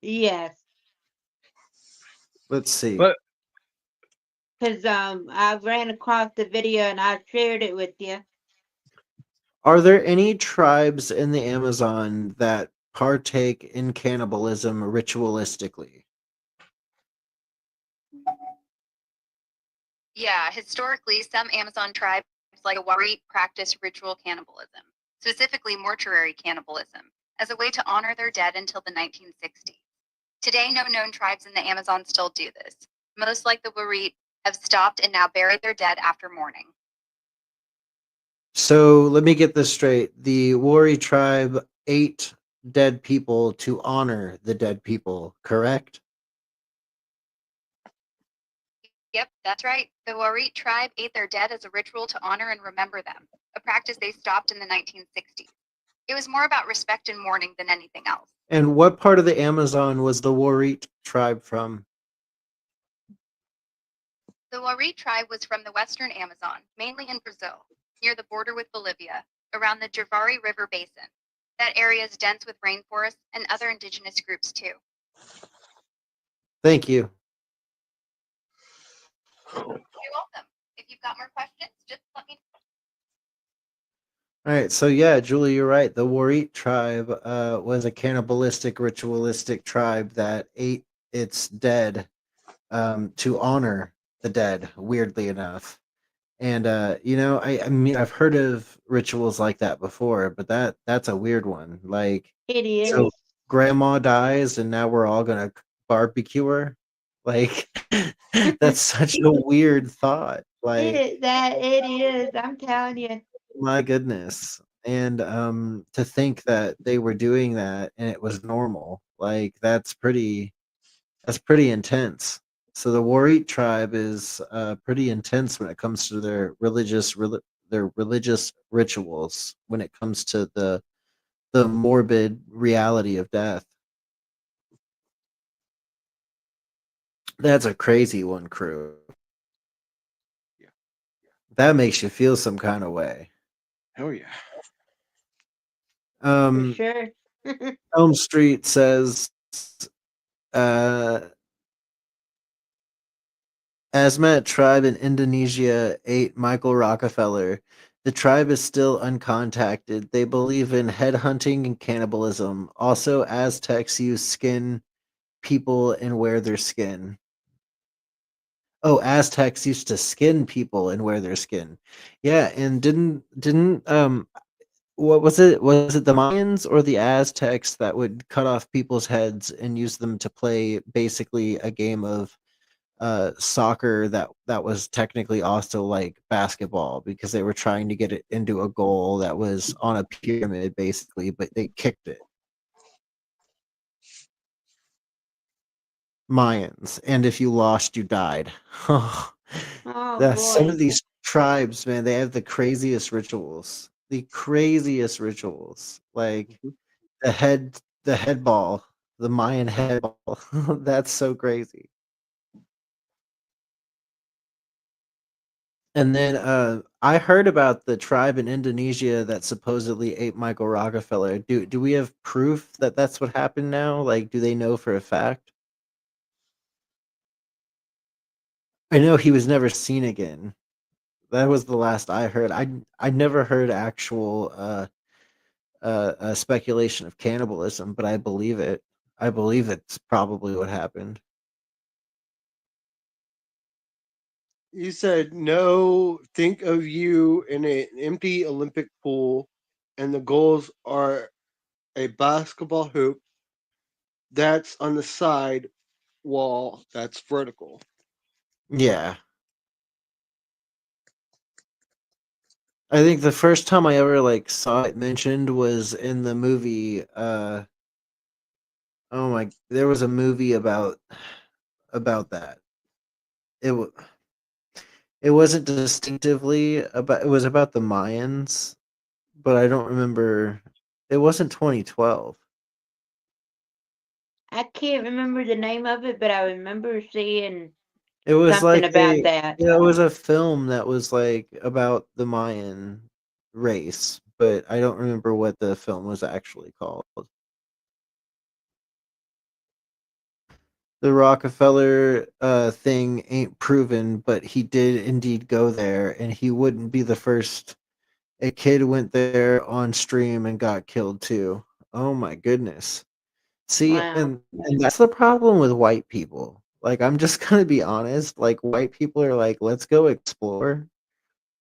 yes. Let's see. But Because I ran across the video and I shared it with you. Are there any tribes in the Amazon that partake in cannibalism ritualistically? Yeah, historically, some Amazon tribes like the Wari practice ritual cannibalism, specifically mortuary cannibalism, as a way to honor their dead until the 1960s. Today, no known tribes in the Amazon still do this. Most, like the Warit, have stopped and now bury their dead after mourning. So let me get this straight. The Wari tribe ate dead people to honor the dead people, correct? Yep, that's right. The Warit tribe ate their dead as a ritual to honor and remember them, a practice they stopped in the 1960s. It was more about respect and mourning than anything else. And what part of the Amazon was the Warit tribe from? The Warit tribe was from the western Amazon, mainly in Brazil, near the border with Bolivia, around the Javari River basin. That area is dense with rainforests and other indigenous groups too. Thank you. You're welcome. If you've got more questions, just let me know. All right, so yeah, Julie, you're right. The Warit tribe was a cannibalistic, ritualistic tribe that ate its dead to honor the dead. Weirdly enough, and I mean, I've heard of rituals like that before, but that's a weird one. Like, It is. so grandma dies, and now we're all gonna barbecue her. Like, that's such a weird thought. Like, It is. I'm telling you. my goodness. And to think that they were doing that and it was normal, like that's pretty intense. So the Warit tribe is pretty intense when it comes to their religious rituals when it comes to the morbid reality of death. That's a crazy one, crew. Yeah. That makes you feel some kind of way. Hell yeah. For Um sure. Elm Street says uh Asmat tribe in Indonesia ate Michael Rockefeller. The tribe is still uncontacted. They believe in headhunting and cannibalism. Also, Aztecs use skin people and wear their skin. Oh, Aztecs used to skin people and wear their skin. Yeah, and didn't what was it? Was it the Mayans or the Aztecs that would cut off people's heads and use them to play basically a game of soccer that was technically also like basketball because they were trying to get it into a goal that was on a pyramid basically, but they kicked it. Mayans, and if you lost, you died. Oh Some of boy. these tribes, man, they have the craziest rituals. The craziest rituals, like Mhm. the head ball, the Mayan head ball. That's so crazy. And then I heard about the tribe in Indonesia that supposedly ate Michael Rockefeller. Do we have proof that that's what happened now? Like, do they know for a fact? I know he was never seen again. That was the last I heard. I never heard actual speculation of cannibalism, but I believe it. I believe it's probably what happened. You said no, think of you in an empty Olympic pool, and the goals are a basketball hoop that's on the side wall that's vertical. Yeah. I think the first time I ever like saw it mentioned was in the movie oh my, there was a movie about that. It wa it wasn't distinctively about, it was about the Mayans, but I don't remember. It wasn't 2012. I can't remember the name of it, but I remember seeing It was something like about that. it was a film that was like about the Mayan race, but I don't remember what the film was actually called. The Rockefeller thing ain't proven, but he did indeed go there, and he wouldn't be the first. A kid went there on stream and got killed too. Oh my goodness. See, Wow. and that's the problem with white people. Like, I'm just gonna be honest. Like, white people are like, let's go explore.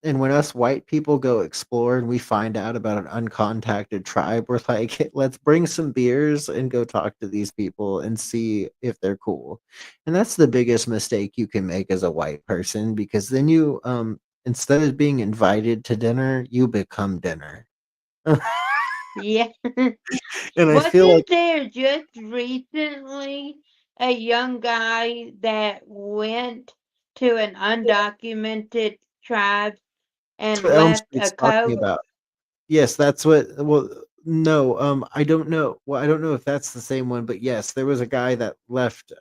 And when us white people go explore and we find out about an uncontacted tribe, we're like, let's bring some beers and go talk to these people and see if they're cool. And that's the biggest mistake you can make as a white person, because then you instead of being invited to dinner, you become dinner. And Yeah. I feel like Wasn't there just recently a young guy that went to an undocumented tribe that's and what Elm left a Street's talking coat? about. Yes, that's what. Well, no, I don't know. Well, I don't know if that's the same one, but yes, there was a guy that left.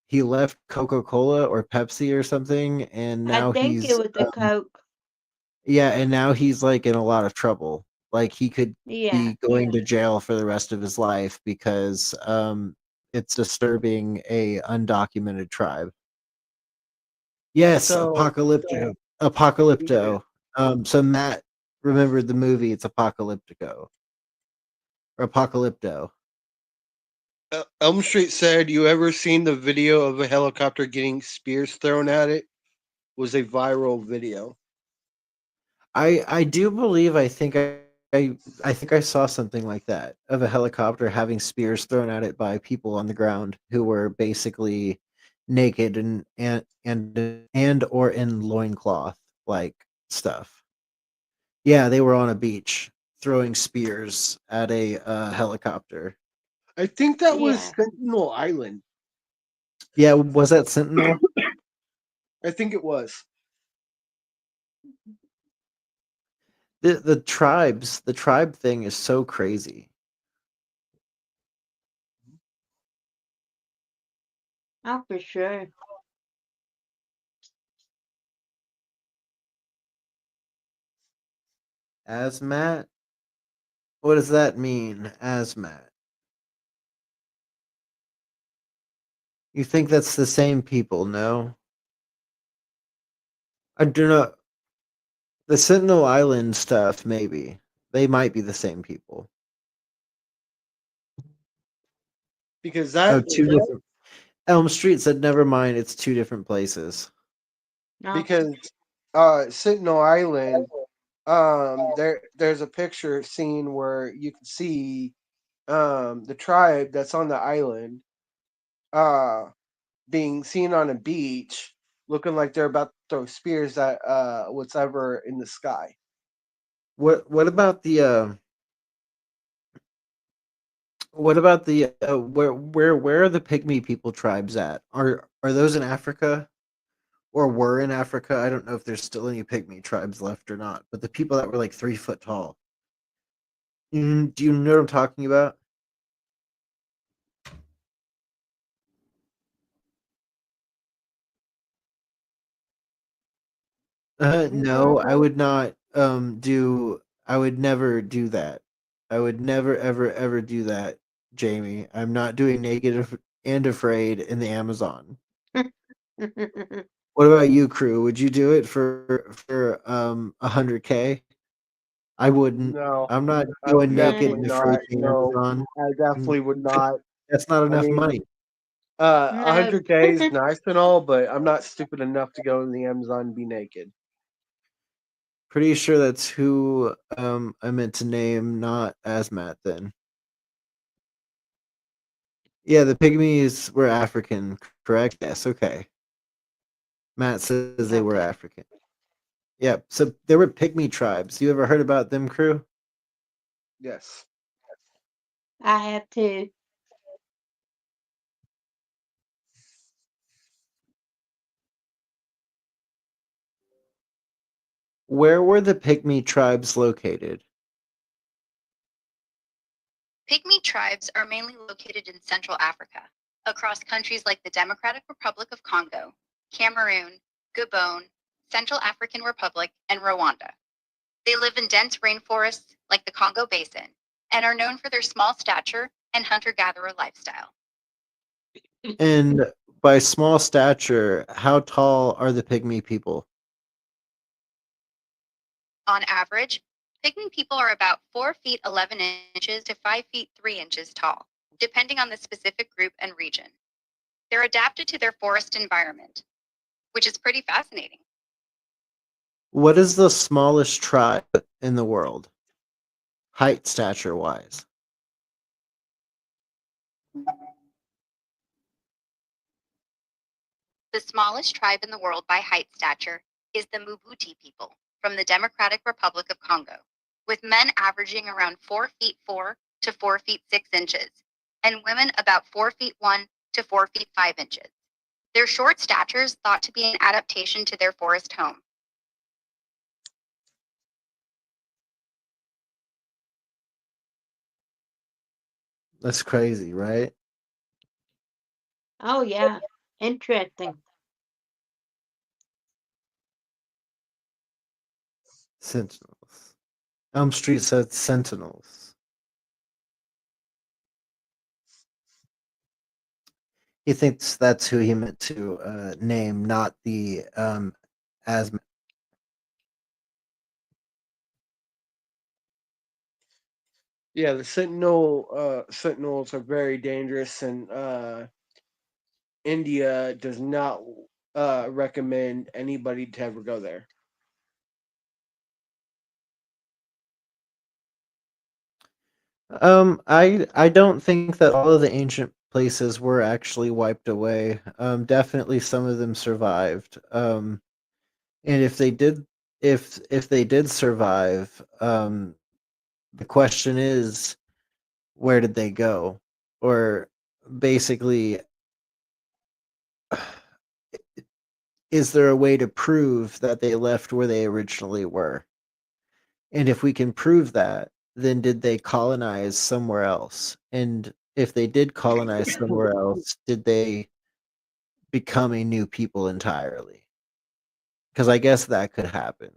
He left Coca-Cola or Pepsi or something, and I now think it he's was a coat. yeah, and now he's like in a lot of trouble. Like he could Yeah. be going to jail for the rest of his life because it's disturbing a undocumented tribe. Yes, So Apocalypto. So Matt remembered the movie. It's Apocalyptico or Apocalypto. Elm Street said, "You ever seen the video of a helicopter getting spears thrown at it? Was a viral video." I do believe I think I saw something like that of a helicopter having spears thrown at it by people on the ground who were basically naked and or in loincloth like stuff. Yeah, they were on a beach throwing spears at a helicopter. I think that was Yeah. Sentinel Island. Yeah, was that Sentinel? I think it was. The tribe thing is so crazy. Oh, for sure. Asmat? What does that mean, Asmat? You think that's the same people, no? I do not. The Sentinel Island stuff, maybe. They might be the same people. Because Oh, that two different. Elm Street said, never mind, it's two different places. No. because Sentinel Island, there's a picture scene where you can see the tribe that's on the island uh being seen on a beach looking like they're about to throw spears at what's ever in the sky. What about the where are the pygmy people tribes at? Are those in Africa or were in Africa? I don't know if there's still any pygmy tribes left or not. But the people that were like 3 foot tall. Do you know what I'm talking about? No, I would not do I would never do that. I would never ever ever do that, Jamie. I'm not doing naked and afraid in the Amazon. What about you, crew? Would you do it for 100K? I wouldn't. No, I'm not I would going naked No. definitely and not. afraid in the No, Amazon. I definitely would That- not. That's not I enough mean, money. No. 100K is nice and all, but I'm not stupid enough to go in the Amazon and be naked. Pretty sure that's who I meant to name, not Asmat then. Yeah, the pygmies were African, correct? Yes, okay. Matt says they were Okay. African. Yep. So there were pygmy tribes. You ever heard about them, crew? Yes. I have to. Where were the pygmy tribes located? Pygmy tribes are mainly located in Central Africa, across countries like the Democratic Republic of Congo, Cameroon, Gabon, Central African Republic, and Rwanda. They live in dense rainforests like the Congo Basin and are known for their small stature and hunter-gatherer lifestyle. And by small stature, how tall are the pygmy people? On average, pygmy people are about 4 feet 11 inches to 5 feet 3 inches tall, depending on the specific group and region. They're adapted to their forest environment, which is pretty fascinating. What is the smallest tribe in the world? Height stature wise. The smallest tribe in the world by height stature is the Mubuti people from the Democratic Republic of Congo, with men averaging around 4 feet 4 to 4 feet 6 inches, and women about 4 feet 1 to 4 feet 5 inches. Their short stature is thought to be an adaptation to their forest home. That's crazy, right? Oh, yeah. Interesting. Sentinels. Elm Street said Sentinels. He thinks that's who he meant to name, not the asthma. Yeah, the Sentinels are very dangerous, and India does not recommend anybody to ever go there. I don't think that all of the ancient places were actually wiped away. Definitely some of them survived. And if they did survive, the question is, where did they go? Or basically, is there a way to prove that they left where they originally were? And if we can prove that, then did they colonize somewhere else? And if they did colonize somewhere else, did they become a new people entirely? Because I guess that could happen.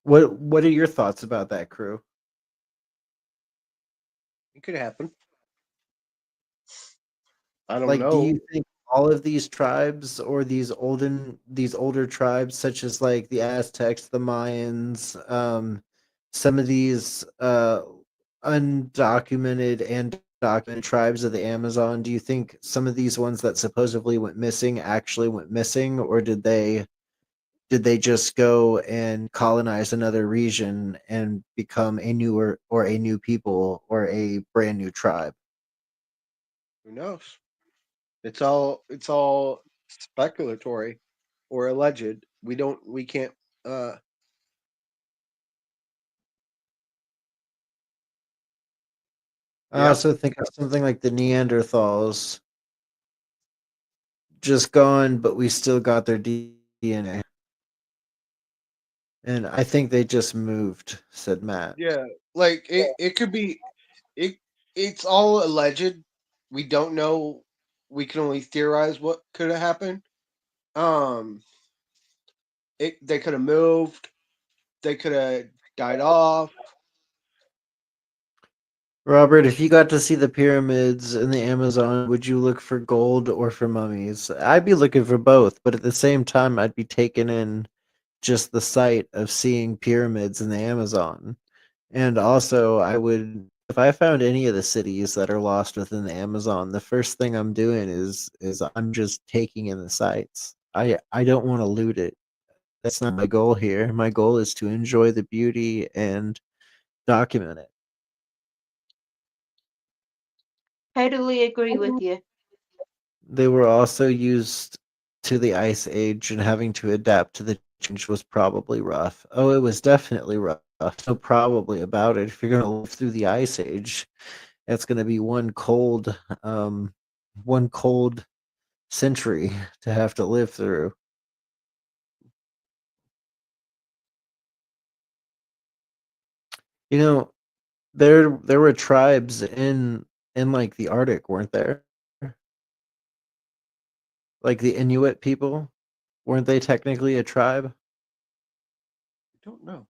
What are your thoughts about that, crew? It could happen. I don't Like, do know. you think all of these tribes or these older tribes, such as like the Aztecs, the Mayans, some of these undocumented and documented tribes of the Amazon, do you think some of these ones that supposedly went missing actually went missing, or did they just go and colonize another region and become a newer or a new people or a brand new tribe? Who knows? It's all speculatory or alleged. We can't uh I yeah. also think of something like the Neanderthals just gone, but we still got their DNA. And I think they just moved, said Matt. Yeah. Like it could be it it's all alleged. We don't know. We can only theorize what could have happened. Um they could have moved, they could have died off. Robert, if you got to see the pyramids in the Amazon, would you look for gold or for mummies? I'd be looking for both, but at the same time, I'd be taken in just the sight of seeing pyramids in the Amazon. And also, I would, if I found any of the cities that are lost within the Amazon, the first thing I'm doing is I'm just taking in the sights. I don't want to loot it. That's not my goal here. My goal is to enjoy the beauty and document it. Totally agree with you. They were also used to the Ice Age, and having to adapt to the change was probably rough. Oh, it was definitely rough. No probably about it. If you're going to live through the Ice Age, it's going to be one cold century to have to live through. You know, there were tribes in like the Arctic, weren't there? Like the Inuit people, weren't they technically a tribe? I don't know.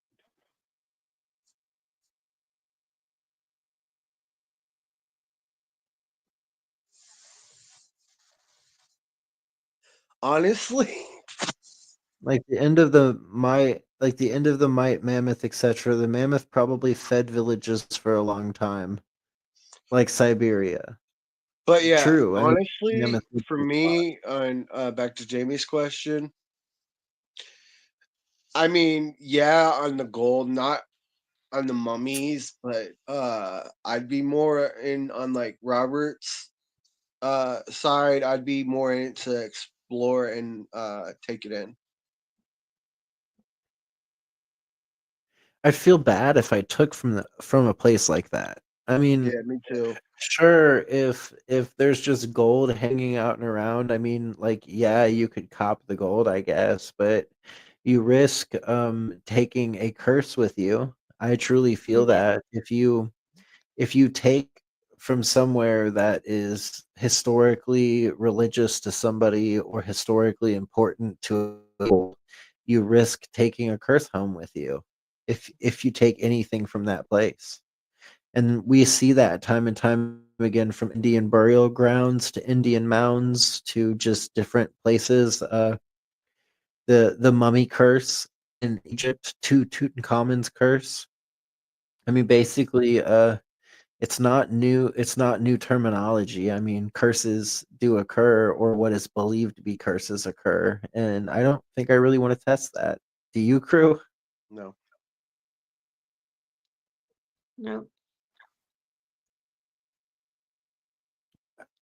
Honestly, Like the end of the Might Mammoth, etc. The mammoth probably fed villages for a long time, like Siberia. but yeah, True. I mean, honestly, mammoth would for be a lot. me, on back to Jamie's question, I mean, yeah, on the gold, not on the mummies, but I'd be more in on like Robert's side. I'd be more in to explore and take it in. I'd feel bad if I took from a place like that. I mean, Yeah, me too. sure, if there's just gold hanging out and around, I mean, like, yeah, you could cop the gold, I guess, but you risk taking a curse with you. I truly feel that if you take from somewhere that is historically religious to somebody or historically important to people, you risk taking a curse home with you if you take anything from that place. And we see that time and time again, from Indian burial grounds to Indian mounds to just different places. The mummy curse in Egypt, to Tutankhamun's curse. I mean, basically, it's not new terminology. I mean, curses do occur, or what is believed to be curses occur, and I don't think I really want to test that. Do you, crew? No. No.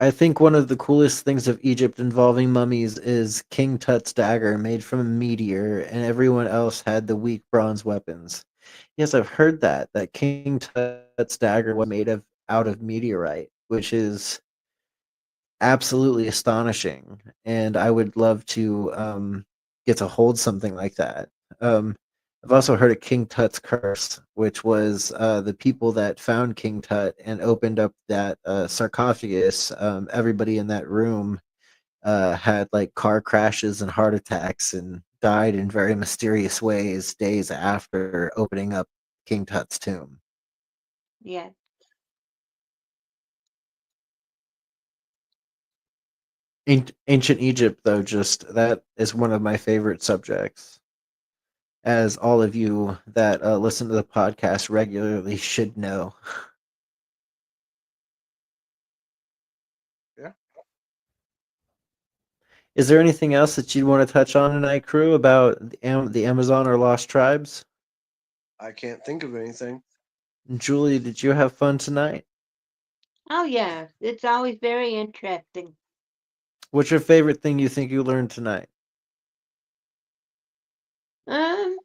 I think one of the coolest things of Egypt involving mummies is King Tut's dagger made from a meteor, and everyone else had the weak bronze weapons. Yes, I've heard that King Tut's dagger was made of out of meteorite, which is absolutely astonishing, and I would love to get to hold something like that. Um, I've also heard of King Tut's curse, which was the people that found King Tut and opened up that sarcophagus. Everybody in that room had like car crashes and heart attacks and died in very mysterious ways days after opening up King Tut's tomb. Yeah. Ancient Egypt, though, just that is one of my favorite subjects, as all of you that listen to the podcast regularly should know. Yeah. Is there anything else that you'd want to touch on tonight, crew, about the Amazon or Lost Tribes? I can't think of anything. Julie, did you have fun tonight? Oh yeah, it's always very interesting. What's your favorite thing you think you learned tonight? Um,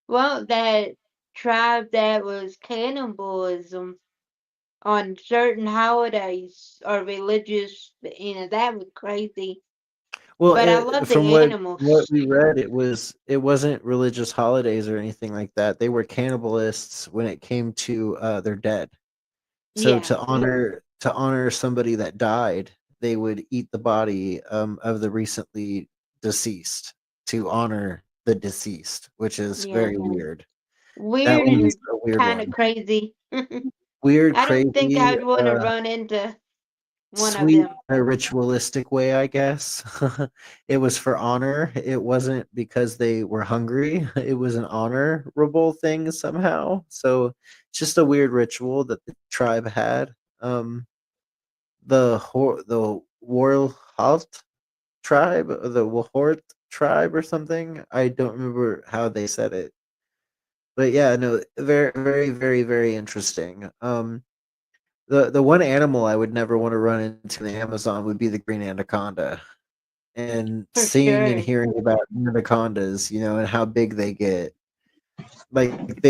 well, that tribe that was cannibalism on certain holidays or religious, that was crazy. Well, But I love the from what animals. we read, it wasn't religious holidays or anything like that. They were cannibalists when it came to their dead. So Yeah, to honor somebody that died, they would eat the body of the recently deceased to honor the deceased, which is yeah. very weird. That Weird one's and a weird kind of one. crazy. Weird, I don't think crazy, I'd want to run into one of sweet them. in a ritualistic way, I guess. It was for honor. It wasn't because they were hungry. It was an honorable thing somehow. So it's just a weird ritual that the tribe had. The Warlholt tribe, or the Wahort tribe or something. I don't remember how they said it. But yeah, no, very, very, very, very interesting. The one animal I would never want to run into in the Amazon would be the green anaconda. And For seeing and sure. hearing about anacondas, and how big they get. Like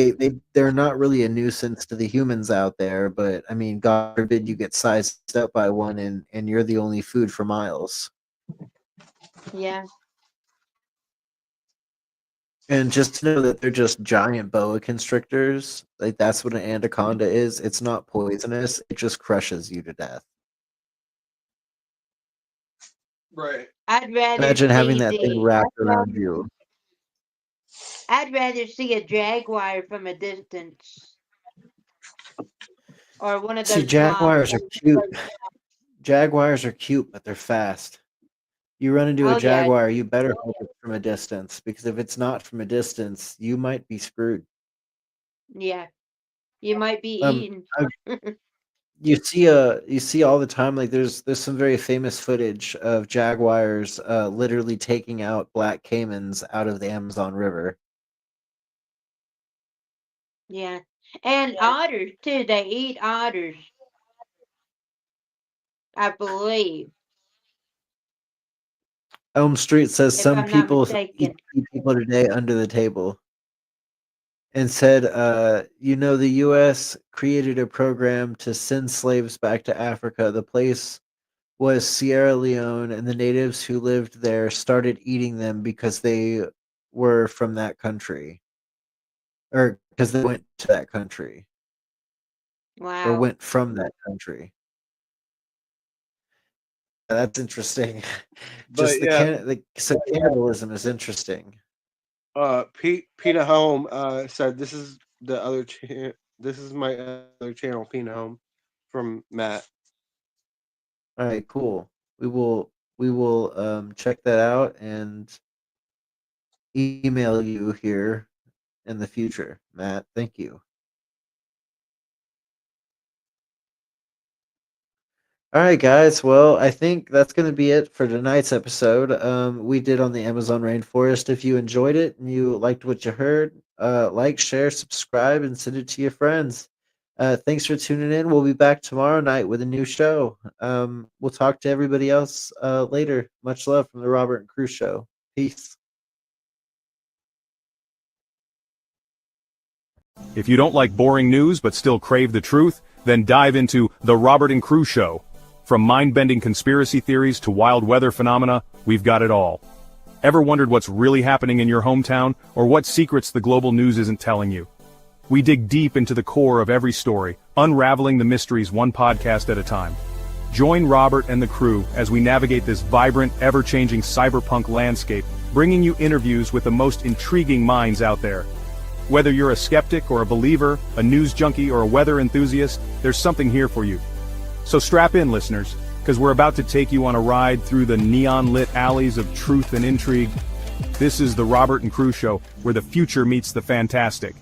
they're not really a nuisance to the humans out there, but I mean, God forbid you get sized up by one and you're the only food for miles. Yeah. And just to know that they're just giant boa constrictors, like that's what an anaconda is. It's not poisonous, it just crushes you to death. Right. I'd rather Imagine having see that thing the wrapped around you. I'd rather see a jaguar from a distance or one of See, those sloths. jaguars are cute. Jaguars are cute, but they're fast. You run into a Oh yeah, jaguar, you better hope it's from a distance, because if it's not from a distance, you might be screwed. yeah. You might be Um, eaten. I you see all the time, like there's some very famous footage of jaguars literally taking out black caimans out of the Amazon River. Yeah. And otters too. They eat otters, I believe, Elm Street says if some I'm not people eat mistaken. people today under the table, and said, the U.S. created a program to send slaves back to Africa. The place was Sierra Leone, and the natives who lived there started eating them because they were from that country, or because they went to that country. or Wow. went from that country. That's interesting. But Just yeah, so cannibalism is interesting. Pina Home said this is this is my other channel, Pina Home, from Matt. All right, cool. We will check that out and email you here in the future, Matt. Thank you. All right, guys. Well, I think that's going to be it for tonight's episode. We did on the Amazon rainforest. If you enjoyed it and you liked what you heard, like, share, subscribe, and send it to your friends. Thanks for tuning in. We'll be back tomorrow night with a new show. We'll talk to everybody else later. Much love from the Robert and Crew Show. Peace. If you don't like boring news but still crave the truth, then dive into The Robert and Crew Show. From mind-bending conspiracy theories to wild weather phenomena, we've got it all. Ever wondered what's really happening in your hometown, or what secrets the global news isn't telling you? We dig deep into the core of every story, unraveling the mysteries one podcast at a time. Join Robert and the crew as we navigate this vibrant, ever-changing cyberpunk landscape, bringing you interviews with the most intriguing minds out there. Whether you're a skeptic or a believer, a news junkie or a weather enthusiast, there's something here for you. So strap in, listeners, because we're about to take you on a ride through the neon-lit alleys of truth and intrigue. This is the Robert and Crew Show, where the future meets the fantastic.